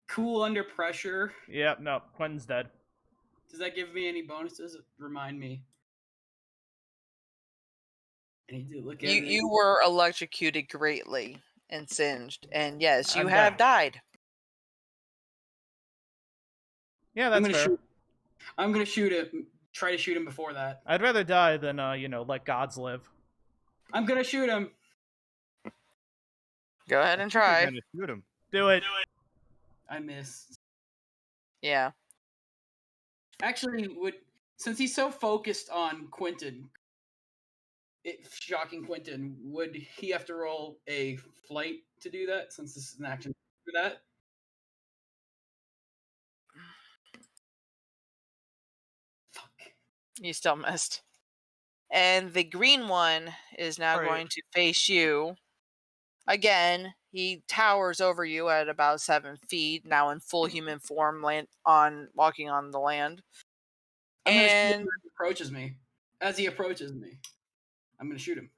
Cool under pressure. Yep, no, Quentin's dead. Does that give me any bonuses? Remind me. I need to look at it. You were electrocuted greatly and singed. And yes, you have died. Yeah, that's fair. I'm gonna shoot him. Try to shoot him before that. I'd rather die than, let gods live. I'm gonna shoot him. Go ahead and try. You're gonna shoot him. Do it. I missed. Yeah. Actually, since he's so focused on Quentin, shocking Quentin, would he have to roll a flight to do that? Since this is an action for that. You still missed. And the green one is now going to face you. Again, he towers over you at about 7 feet, now in full human form, walking on the land. And as he approaches me, I'm gonna shoot him.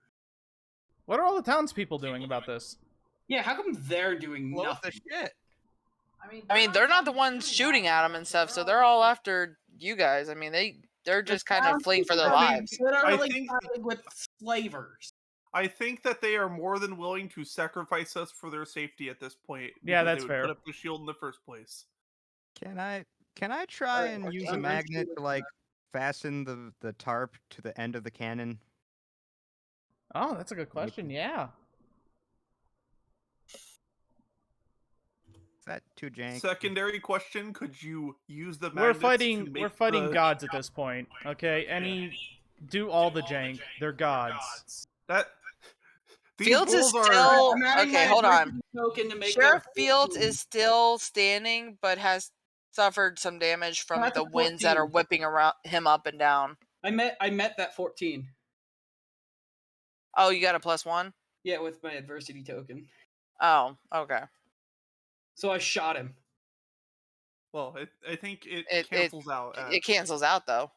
What are all the townspeople doing about this? Yeah, how come they're doing Blow nothing? The shit. I mean, they're not the ones shooting at him and stuff, so they're all after you guys. I mean, they're just kind of fleeing for their lives. Literally with slavers. I think that they are more than willing to sacrifice us for their safety at this point. Yeah, that's they would fair. Put up the shield in the first place. Can I try and use a magnet to like fasten the tarp to the end of the cannon? Oh, that's a good question. Yeah. Is that too jank? Secondary question: could you use the We're magnets fighting gods at this point. Okay, do all the jank. They're gods. Fields is still okay. Hold on. Sheriff Fields is still standing, but has suffered some damage from the winds that are whipping around him up and down. I met that 14. Oh, you got a +1? Yeah, with my adversity token. Oh, okay. So I shot him. Well, I think it cancels out. It cancels out though.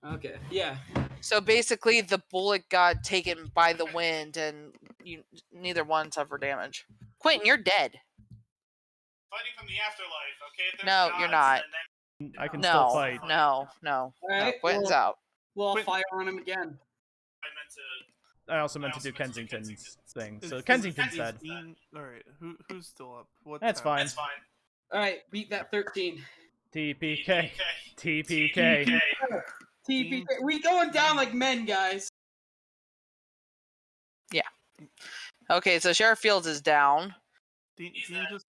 Okay. Yeah. So basically, the bullet got taken by the wind, and neither one suffered damage. Quentin, you're dead. Fighting from the afterlife, okay? No, you're not. I can still fight. No. Right, Quentin's out. Well, I'll fire on him again. I also meant to do Kensington's thing. So Kensington's dead. Alright, who's still up? That's fine. That's fine. Alright, beat that 13. TPK. TPK. We going down like men, guys. Yeah. Okay, so Sheriff Fields is down. Dean just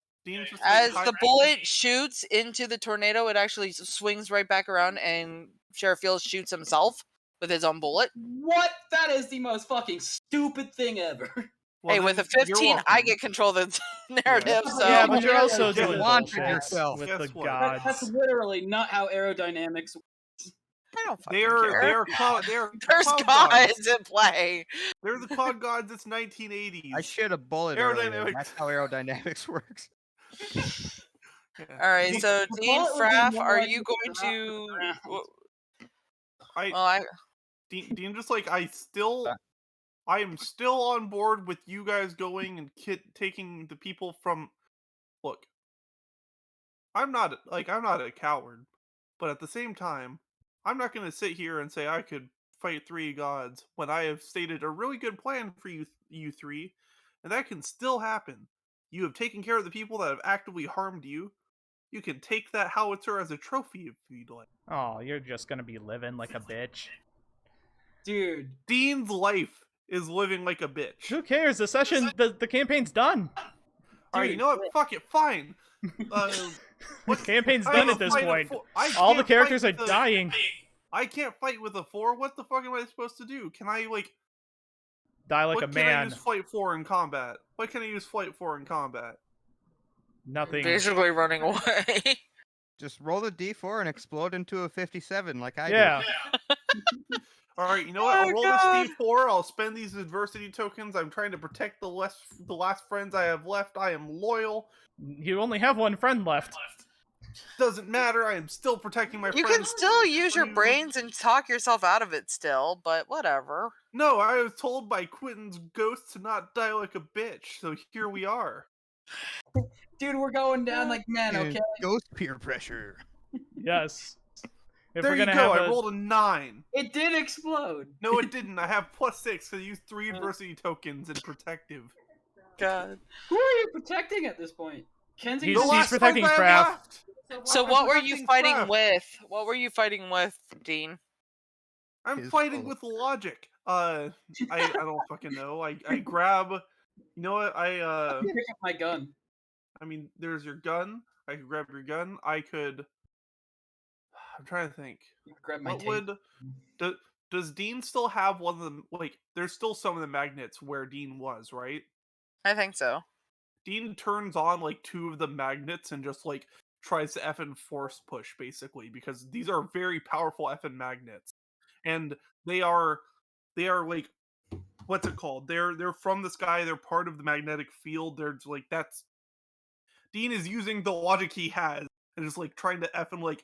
As the bullet shoots into the tornado, it actually swings right back around, and Sheriff Fields shoots himself with his own bullet. What? That is the most fucking stupid thing ever. Well, hey, with a 15, I get control of the narrative. Yeah. So Yeah, but you're also doing launch bullshit yourself with Guess the what? gods. That's literally not how aerodynamics works. I don't fucking care. There's gods in play. They're the cloud gods. It's 1980s. I should have bullet earlier. That's how aerodynamics works. All right, so Dean Fraf, are you going to? Dean just like I am still on board with you guys going and taking the people from. Look, I'm not a coward, but at the same time, I'm not going to sit here and say I could fight 3 gods when I have stated a really good plan for you 3, and that can still happen. You have taken care of the people that have actively harmed you. You can take that howitzer as a trophy if you'd like. Oh, you're just gonna be living like a bitch. Dude. Dean's life is living like a bitch. Who cares? The session, the campaign's done. Alright, you know what? Fuck it, fine. The campaign's done at this point. All the characters are dying. I can't fight with a 4. What the fuck am I supposed to do? Can I, like... Die like a man. What can I use Flight 4 in combat? What can I use Flight 4 in combat? Nothing. Basically running away. Just roll the d4 and explode into a 57 like I do. Alright, you know what? I'll roll this d4. I'll spend these adversity tokens. I'm trying to protect the last friends I have left. I am loyal. You only have one friend left. Doesn't matter. I am still protecting my friends. You can still use your brains and talk yourself out of it still, but whatever. No, I was told by Quentin's ghost to not die like a bitch, so here we are. Dude, we're going down like men, okay? Ghost peer pressure. Yes. If there you go, I rolled a 9. It did explode. No, it didn't. I have +6 because I used 3 adversity tokens and protective. God. Who are you protecting at this point? Kensington? He's protecting Fraf. So what were you fighting with? What were you fighting with, Dean? I'm fighting with logic. I don't fucking know. I grab... You know what? I pick up my gun. I mean, there's your gun. I could grab your gun. I could... I'm trying to think. Grab my does Dean still have one of them? Like, there's still some of the magnets where Dean was, right? I think so. Dean turns on like 2 of the magnets and just like tries to effing force push, basically, because these are very powerful effing magnets, and they are like, what's it called? They're from the sky. They're part of the magnetic field. They're like, that's Dean is using the logic he has and just like trying to effing like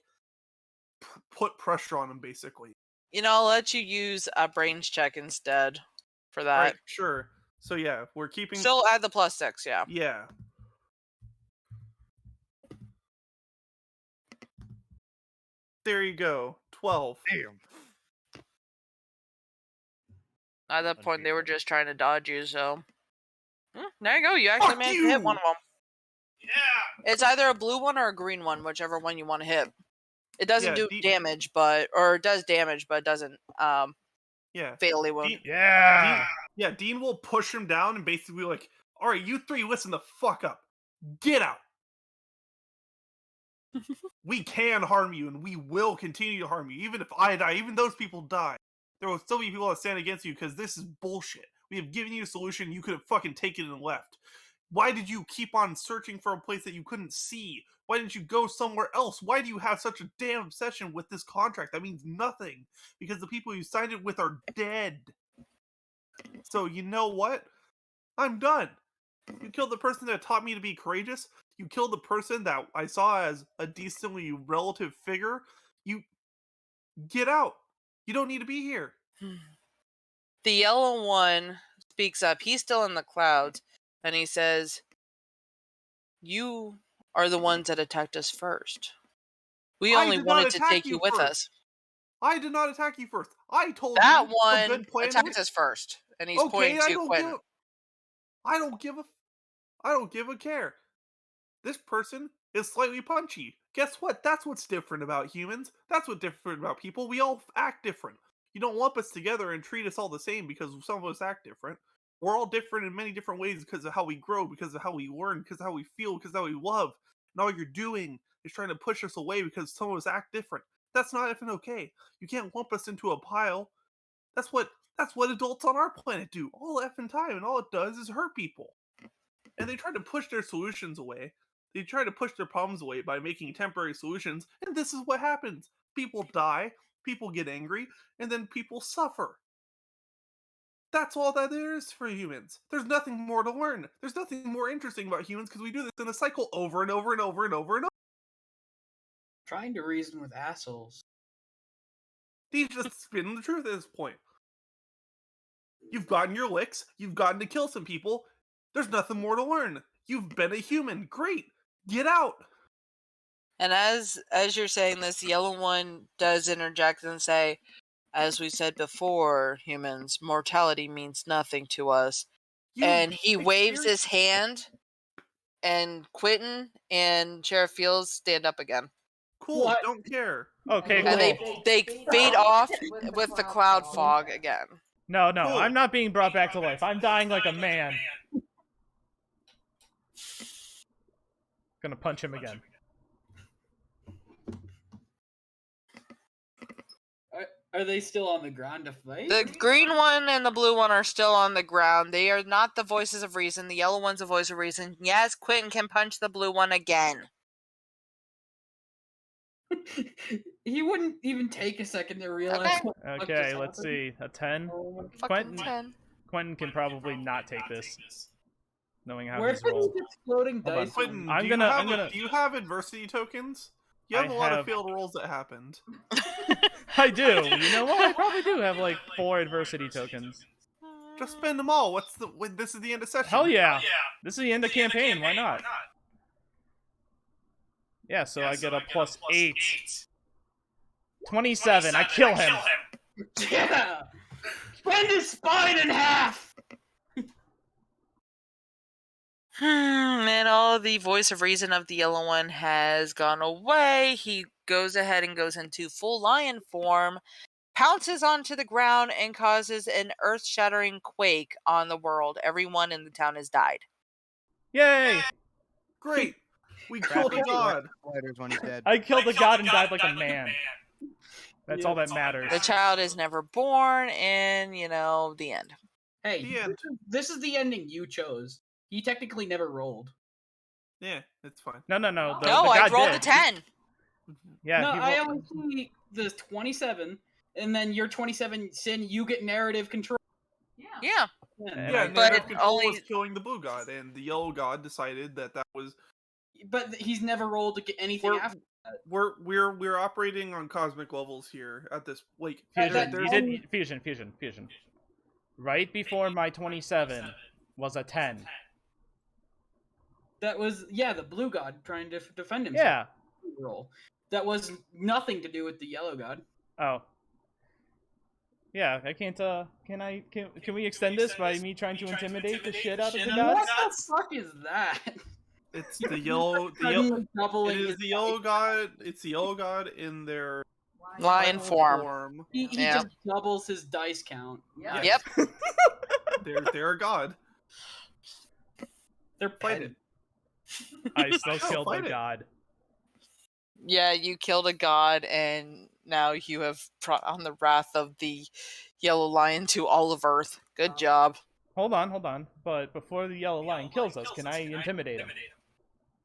put pressure on him, basically. You know, I'll let you use a brains check instead for that. Right, sure. So yeah, we're keeping... Still add the +6, yeah. Yeah. There you go. 12. Damn. At that point, they were just trying to dodge you, so... there you go, you actually managed to hit one of them. Yeah! It's either a blue one or a green one, whichever one you want to hit. It doesn't do damage, or it does damage, but it doesn't fatally wound. Dean will push him down and basically like, alright, you 3 listen the fuck up. Get out! We can harm you, and we will continue to harm you. Even if I die, even those people die, there will still be people that stand against you because this is bullshit. We have given you a solution, you could have fucking taken it and left. Why did you keep on searching for a place that you couldn't see? Why didn't you go somewhere else? Why do you have such a damn obsession with this contract? That means nothing, because the people you signed it with are dead. So, you know what? I'm done. You killed the person that taught me to be courageous. You killed the person that I saw as a decently relative figure. You get out. You don't need to be here. The yellow one speaks up. He's still in the clouds, and he says, "You are the ones that attacked us first. We only wanted to take you with us." I did not attack you first. I told that you one a good plan attacked us first, and he's pointing to Quentin. I don't give a care. This person is slightly punchy. Guess what? That's what's different about humans. That's what's different about people. We all act different. You don't lump us together and treat us all the same because some of us act different. We're all different in many different ways because of how we grow, because of how we learn, because of how we feel, because of how we love. And all you're doing is trying to push us away because some of us act different. That's not effing okay. You can't lump us into a pile. That's what adults on our planet do all the effing time, and all it does is hurt people. And they try to push their solutions away. They try to push their problems away by making temporary solutions, and this is what happens. People die. people get angry, and then people suffer. That's all that there is for humans. There's nothing more to learn. There's nothing more interesting about humans because we do this in a cycle over and over and over and over and over. Trying to reason with assholes. He's just spitting the truth at this point. You've gotten your licks. You've gotten to kill some people. There's nothing more to learn. You've been a human. Great. Get out. And as you're saying this, the yellow one does interject and say, as we said before, humans, mortality means nothing to us. And he waves his hand, and Quentin and Sheriff Fields stand up again. Cool, what? Don't care. Okay, cool. And they fade off with the cloud fog again. No, cool. I'm not being brought back to life. I'm dying like a man. Gonna punch him again. Are they still on the ground to fight? The green one and the blue one are still on the ground. They are not the voices of reason. The yellow one's a voice of reason. Yes, Quentin can punch the blue one again. He wouldn't even take a second to realize. Okay, let's see. A 10? Quentin can probably not take this, knowing how he's rolled. Exploding dice. Quentin, do you have adversity tokens? You have a lot of failed rolls that happened. I do. You know what? I probably do have like 4 adversity tokens. Just spend them all. This is the end of session. Hell yeah. This is the end of campaign. Why not? Yeah, so I get a plus 8. 27. I kill him. Yeah. Spend his spine in half. And all the voice of reason of the yellow one has gone away. He goes ahead and goes into full lion form, pounces onto the ground, and causes an earth-shattering quake on the world. Everyone in the town has died. Yay! Great! We killed a god! I killed a god and died like a man. That's all that matters. The child is never born, and, the end. Hey, the end. This is the ending you chose. He technically never rolled. Yeah, it's fine. No. I rolled a 10. Yeah. No, I only see the 27, and then your 27 sin, you get narrative control. Yeah. Yeah, narrative control was killing the blue god, and the yellow god decided that was. But he's never rolled to get anything after that. We're operating on cosmic levels here at this. Like Fusion. Right before my 27 was a 10. That was the blue god trying to defend himself. Yeah. Roll. That was nothing to do with the yellow god. Oh. Yeah, I can't. Can we extend this by me trying to intimidate the shit out of the gods? What the fuck is that? It's the yellow. It is the yellow god. It's the yellow god in their lion form. He just doubles his dice count. Yeah. Yep. They're a god. They're petted. I still killed a god. Yeah, you killed a god, and now you have brought on the wrath of the yellow lion to all of Earth. Good job. Hold on. But before the yellow lion kills us, can I intimidate him?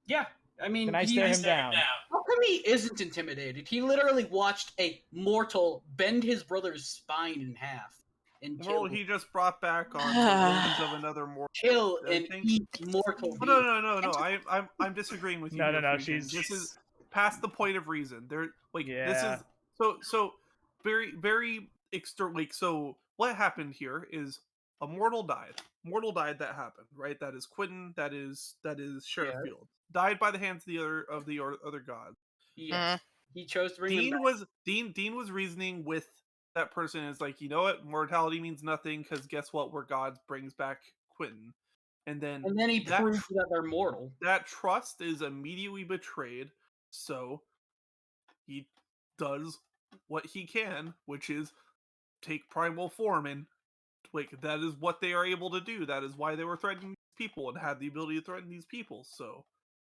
Yeah. I mean, can I stare him down? How come he isn't intimidated? He literally watched a mortal bend his brother's spine in half. Well, he just brought back on the ruins of another mortal. Kill and eat mortal. No. I'm disagreeing with you. No. This is past the point of reason. This is so very, very extra. So what happened here is a mortal died. That happened, right? That is Quentin. That is Sheriff Field. Died by the hands of the other gods. Yeah. He chose to bring Dean was reasoning with that person is like, you know what, mortality means nothing because guess what, we're gods, brings back Quentin, and then he proves that they're mortal. That trust is immediately betrayed, so he does what he can, which is take primal form, and that is what they are able to do. That is why they were threatening these people and had the ability to threaten these people. So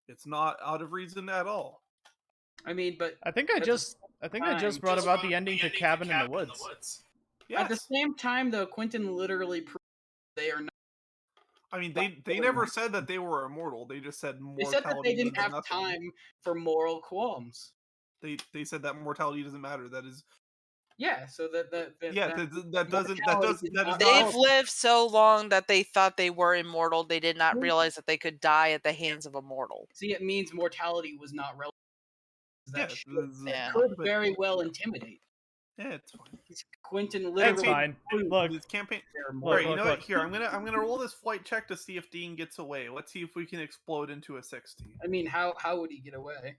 it's not out of reason at all. I mean, but I think I just brought about the ending to Cabin in the Woods. Yes. At the same time, though, Quentin literally proved they are not. I mean, they never said that they were immortal. They just said mortality. They said that they didn't have time for moral qualms. They said that mortality doesn't matter. That is Yeah, so that They've lived so long that they thought they were immortal. They did not realize that they could die at the hands of a mortal. See, it means mortality was not relevant. That Yeah. could very well intimidate. Yeah, it's fine. Quentin literally. It's fine. Look, this campaign. Look, you know look. what? Here, I'm gonna roll this flight check to see if Dean gets away. Let's see if we can explode into a 60. I mean, how would he get away?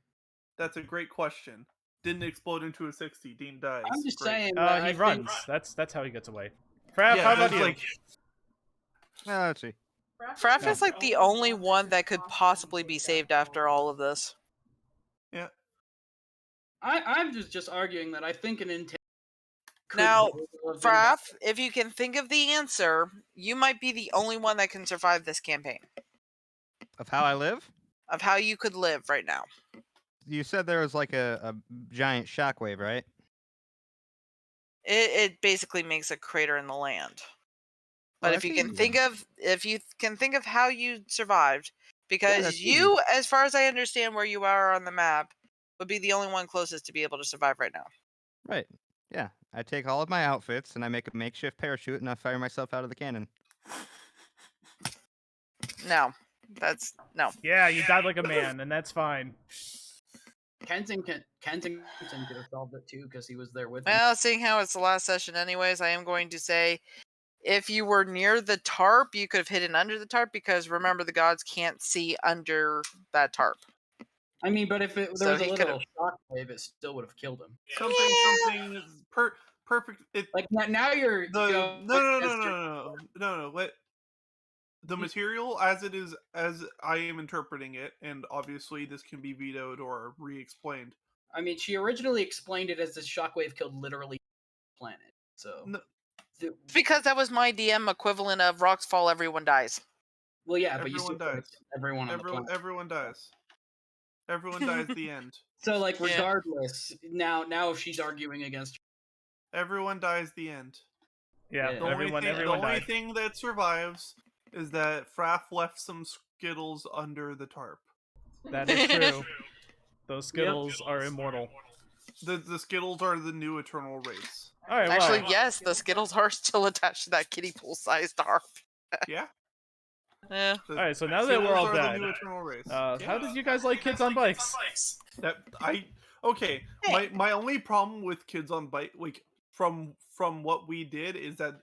That's a great question. Didn't explode into a 60. Dean dies. I'm just Great. saying. He runs. That's how he gets away. Fraf, Yeah, how about you? Let's see. Fraf is like the only one that could possibly be saved after all of this. Yeah. I'm just arguing that I think an intent. Now, Fraf, if you can think of the answer, you might be the only one that can survive this campaign. Of how I live? Of how you could live right now. You said there was like a giant shockwave, right? It basically makes a crater in the land. But if you can think of how you survived, because you, as far as I understand where you are on the map, would be the only one closest to be able to survive right now. Right. Yeah. I take all of my outfits and I make a makeshift parachute and I fire myself out of the cannon. No. That's no. Yeah, you died like a man, and that's fine. Kensington could have solved it too because he was there with him. Well, seeing how it's the last session anyways, I am going to say if you were near the tarp, you could have hidden under the tarp because remember the gods can't see under that tarp. I mean, but if there was a little shockwave, it still would have killed him. Something perfect. Like now you're no. What the material as it is, as I am interpreting it, and obviously this can be vetoed or re-explained. I mean, she originally explained it as this shockwave killed literally the planet. So because that was my DM equivalent of rocks fall, everyone dies. Well, yeah, but everyone dies. Everyone on the planet. Everyone dies. Everyone dies. The end. So, like, regardless, now if she's arguing against, everyone dies. The end. Yeah, everyone the died. only thing that survives is that Fraf left some Skittles under the tarp. That is true. Those Skittles are immortal. The Skittles are the new eternal race. All right, actually, yes, the Skittles are still attached to that kiddie pool-sized tarp. Yeah. Yeah. All right, so now that we're all dead, the new eternal race. How did you guys like Kids on Bikes? My only problem with Kids on Bike, like from what we did, is that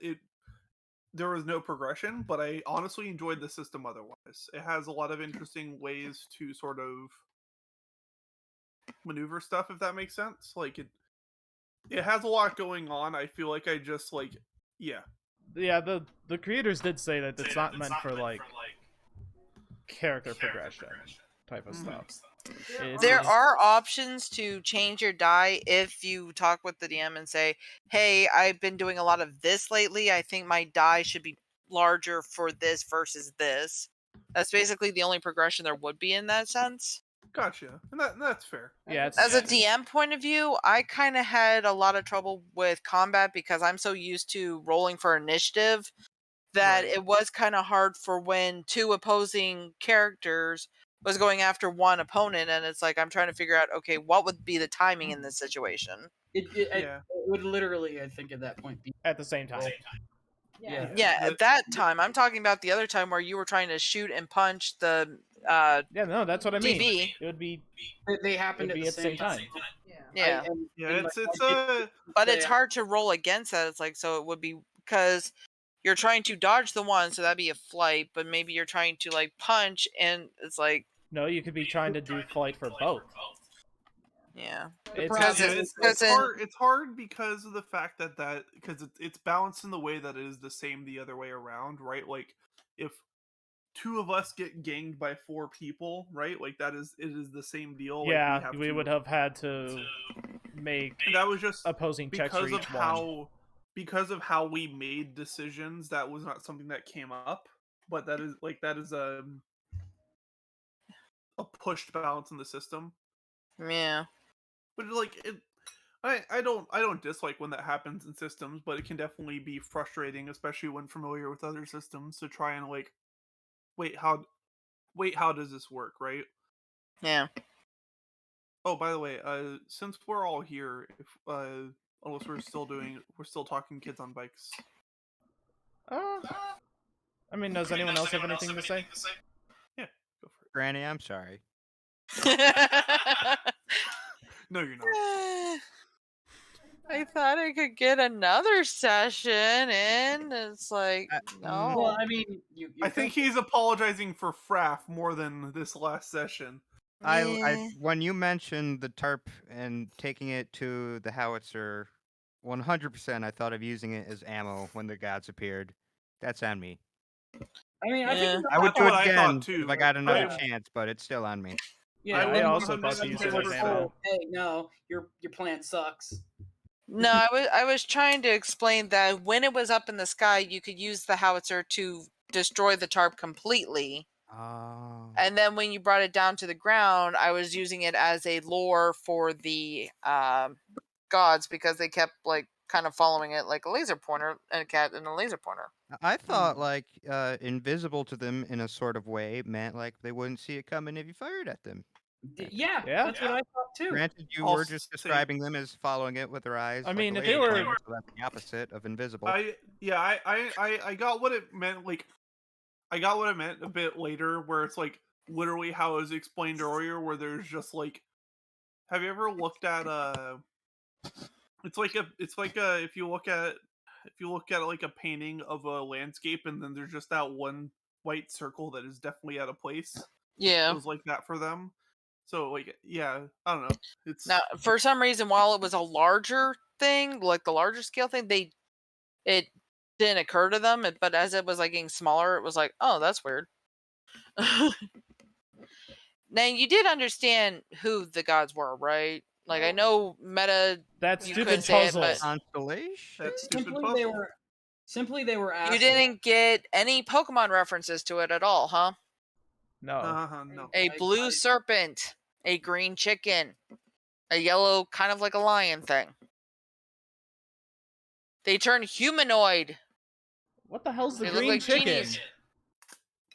there was no progression, but I honestly enjoyed the system otherwise. It has a lot of interesting ways to sort of maneuver stuff, if that makes sense. Like it has a lot going on. I feel like I just Yeah, the creators did say that it's not meant for like character progression type of stuff. There are options to change your die if you talk with the DM and say, hey, I've been doing a lot of this lately. I think my die should be larger for this versus this. That's basically the only progression there would be in that sense. Gotcha. And that's fair. Yeah. As a DM point of view, I kind of had a lot of trouble with combat because I'm so used to rolling for initiative that it was kind of hard for when two opposing characters was going after one opponent, and it's like I'm trying to figure out, okay, what would be the timing in this situation? It would literally, I think, at that point be at the same time. Yeah, at that time. I'm talking about the other time where you were trying to shoot and punch the that's what I mean. DB. It would be they happened at the same time. Yeah. But it's hard to roll against that. It's like, so it would be because you're trying to dodge the one, so that'd be a flight, but maybe you're trying to like punch and it's like no, you could be trying to do flight for both. Yeah. It's hard because of the fact that because it's balanced in the way that it is the same the other way around, right? Like if two of us get ganged by 4 people, right? Like it is the same deal. Yeah, like we would have had to make that was just opposing checks for each one. Because of how we made decisions, that was not something that came up, but that is a pushed balance in the system. Yeah. But I don't dislike when that happens in systems, but it can definitely be frustrating, especially when familiar with other systems, to try and wait, how does this work, right? Yeah. Oh, by the way, since we're all here, if Unless we're still talking kids on bikes. I mean, does anyone else have anything to say? Yeah, go for it. Granny, I'm sorry. No, you're not. I thought I could get another session in. It's like, no. Well, I mean, I think he's apologizing for Fraf more than this last session. When you mentioned the tarp and taking it to the howitzer, 100% I thought of using it as ammo when the gods appeared. That's on me. I mean, I think I would do it again too. if I got another chance, but it's still on me. Yeah, I also thought to use it as ammo. Hey, no, your plan sucks. No, I was trying to explain that when it was up in the sky, you could use the howitzer to destroy the tarp completely. Oh. And then when you brought it down to the ground, I was using it as a lure for the gods because they kept like kind of following it like a laser pointer and a cat and a laser pointer. I thought like invisible to them in a sort of way meant like they wouldn't see it coming if you fired at them. Yeah, that's what I thought too. Granted, you were just describing them as following it with their eyes. I like mean, a if they laser were, pointer, so that's the opposite of invisible. I got what it meant. Like, I got what it meant a bit later, where it's like literally how it was explained earlier, where there's just like, have you ever looked at it's like if you look at like a painting of a landscape, and then there's just that one white circle that is definitely out of place. Yeah, it was like that for them. So like, yeah, I don't know. It's now for some reason, while it was a larger thing, like the larger scale thing, it didn't occur to them. But as it was like getting smaller, it was like, oh, that's weird. Now you did understand who the gods were, right? Like I know meta. That you stupid couldn't say it, puzzle. but Constellation. that stupid Simply they were you assholes. didn't get any Pokemon references to it at all, huh? No. No. A blue serpent, a green chicken, a yellow kind of like a lion thing. They turn humanoid. What the hell's the They look green like chicken? genies.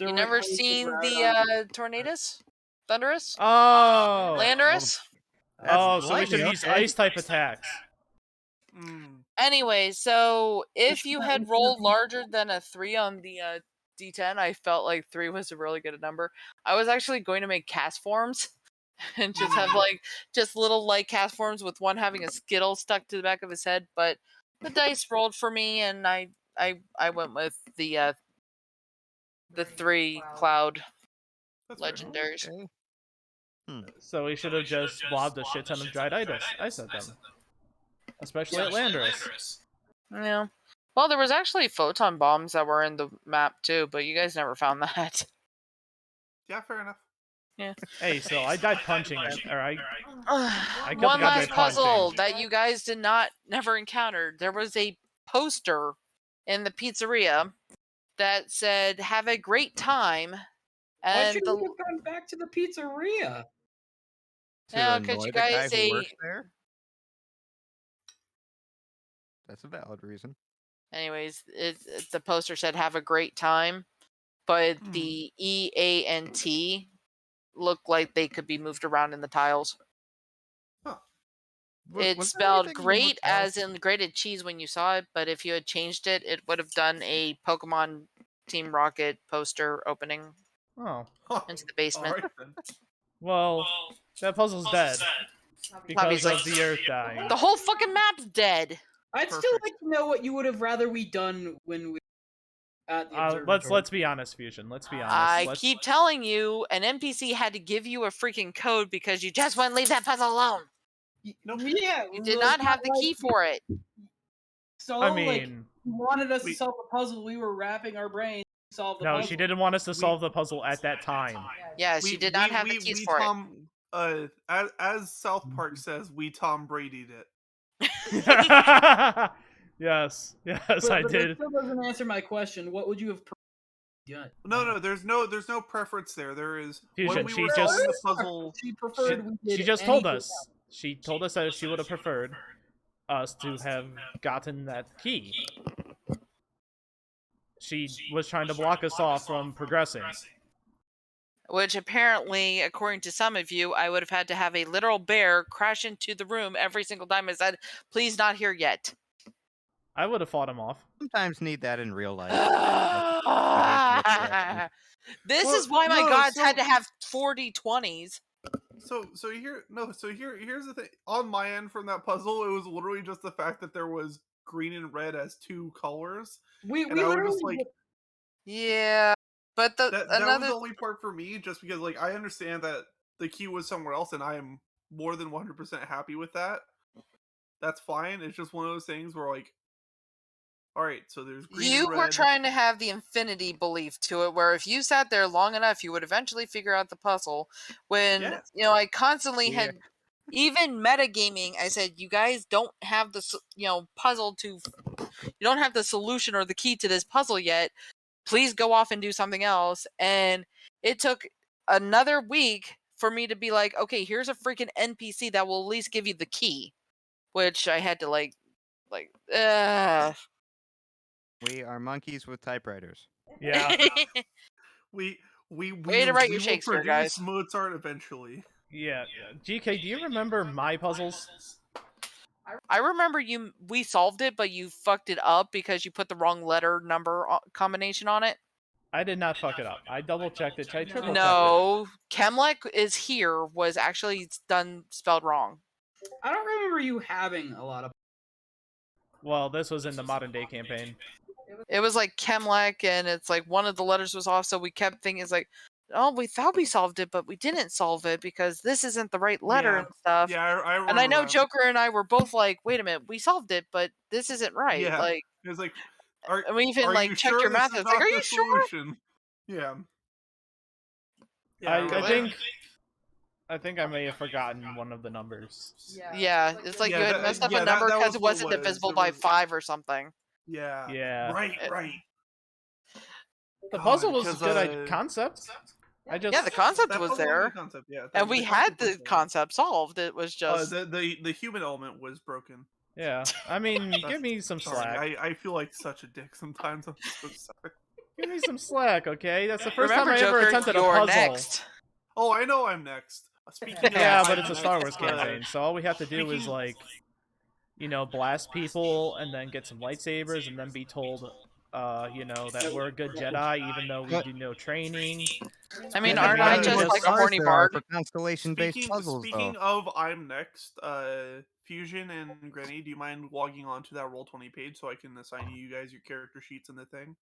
You never seen the Tornadus? Thunderous? Oh. Landorus? Oh, so we should use ice type attacks. Anyway, so if you had rolled larger than a 3 on the D10, I felt like 3 was a really good number. I was actually going to make cast forms and just have like just little like cast forms with one having a skittle stuck to the back of his head, but the dice rolled for me and I went with the 3 cloud legendaries. Okay. So we should have just blobbed a shit ton of dried ice at them. Especially at Landorus. Yeah. Well, there was actually photon bombs that were in the map too, but you guys never found that. Yeah, fair enough. Yeah. Hey, so I died punching it. Alright. One last puzzle that you guys did never encountered. There was a poster in the pizzeria that said, "Have a great time." Why And should we have gone back to the pizzeria? Yeah, because you guys works there. That's a valid reason. Anyways, the poster said "Have a great time," but the E, A, and T looked like they could be moved around in the tiles. Huh. It spelled "great" as in grated cheese when you saw it, but if you had changed it, it would have done a Pokemon Team Rocket poster opening into the basement. Well, that puzzle's dead. Because of the Earth dying. The whole fucking map's dead. I'd still like to know what you would have rather we done when we at the observatory. Let's be honest, Fusion. Let's be honest. I keep telling you, an NPC had to give you a freaking code because you just wouldn't leave that puzzle alone. Yeah, you did not have the key for it. So I mean, like, you wanted us to solve the puzzle. We were wrapping our brains to solve the puzzle. No, she didn't want us to solve the puzzle at that time. Yeah, she did not have the keys for it. As South Park says, we Tom Brady'd it. Yes, I did. That still doesn't answer my question. What would you have done? No, there's no preference there. There is. Fusion, when we were solving the puzzle, she preferred. She just told us. She told us that she would have preferred us to have gotten that key. She was trying to block us off from progressing. which apparently, according to some of you, I would have had to have a literal bear crash into the room every single time I said, "Please, not here yet." I would have fought him off. Sometimes need that in real life. This is why my gods had to have 40 20s. Here's the thing. On my end from that puzzle, it was literally just the fact that there was green and red as 2 colors. We I would just like, yeah, but that was the only part for me, just because like I understand that the key was somewhere else, and I am more than 100% happy with that. That's fine. It's just one of those things where like, all right, so there's green and red. You were trying to have the infinity belief to it, where if you sat there long enough, you would eventually figure out the puzzle. When I constantly had, even metagaming, I said, you guys don't have the puzzle to, you don't have the solution or the key to this puzzle yet. Please go off and do something else. And it took another week for me to be like, okay, here's a freaking NPC that will at least give you the key, which I had to We are monkeys with typewriters. Yeah. we Way to write your will Shakespeare, produce guys. Mozart eventually. Yeah. GK, do you remember my puzzles? I remember we solved it, but you fucked it up because you put the wrong letter number combination on it. I did not fuck it up. I double checked it. I triple checked it. No, Chemlec is here was actually spelled wrong. I don't remember you having a lot of. Well, this was in the modern day campaign. It was like Chemlec, and it's like one of the letters was off, so we kept thinking it's like, oh, we thought we solved it, but we didn't solve it because this isn't the right letter and stuff. Yeah, I remember. And I know that. Joker and I were both like, wait a minute, we solved it, but this isn't right. Yeah. Like, it was like, and we even like checked sure your math. It's like, are you sure? Yeah. I think I may have forgotten one of the numbers. Yeah, it's like you had messed up a number because it wasn't divisible by 5 or something. Yeah. Yeah. Right. The puzzle was good at concept. The concept was there, and we had the concept solved. It was just the human element was broken. Yeah, I mean, give me some slack. I feel like such a dick sometimes. I'm so sorry. Give me some slack, okay? That's the first time I Joker, ever attempted a puzzle. Next. Oh, I know I'm next. Speaking yeah, but it's a Star Wars campaign, so all we have to do is like, blast people and then get some lightsabers and then be told, that we're a good Jedi even though we do no training. I mean, aren't I just like a horny bard? For constellation-based puzzles, Speaking of I'm next, Fusion and Granny, do you mind logging on to that Roll20 page so I can assign you guys your character sheets and the thing?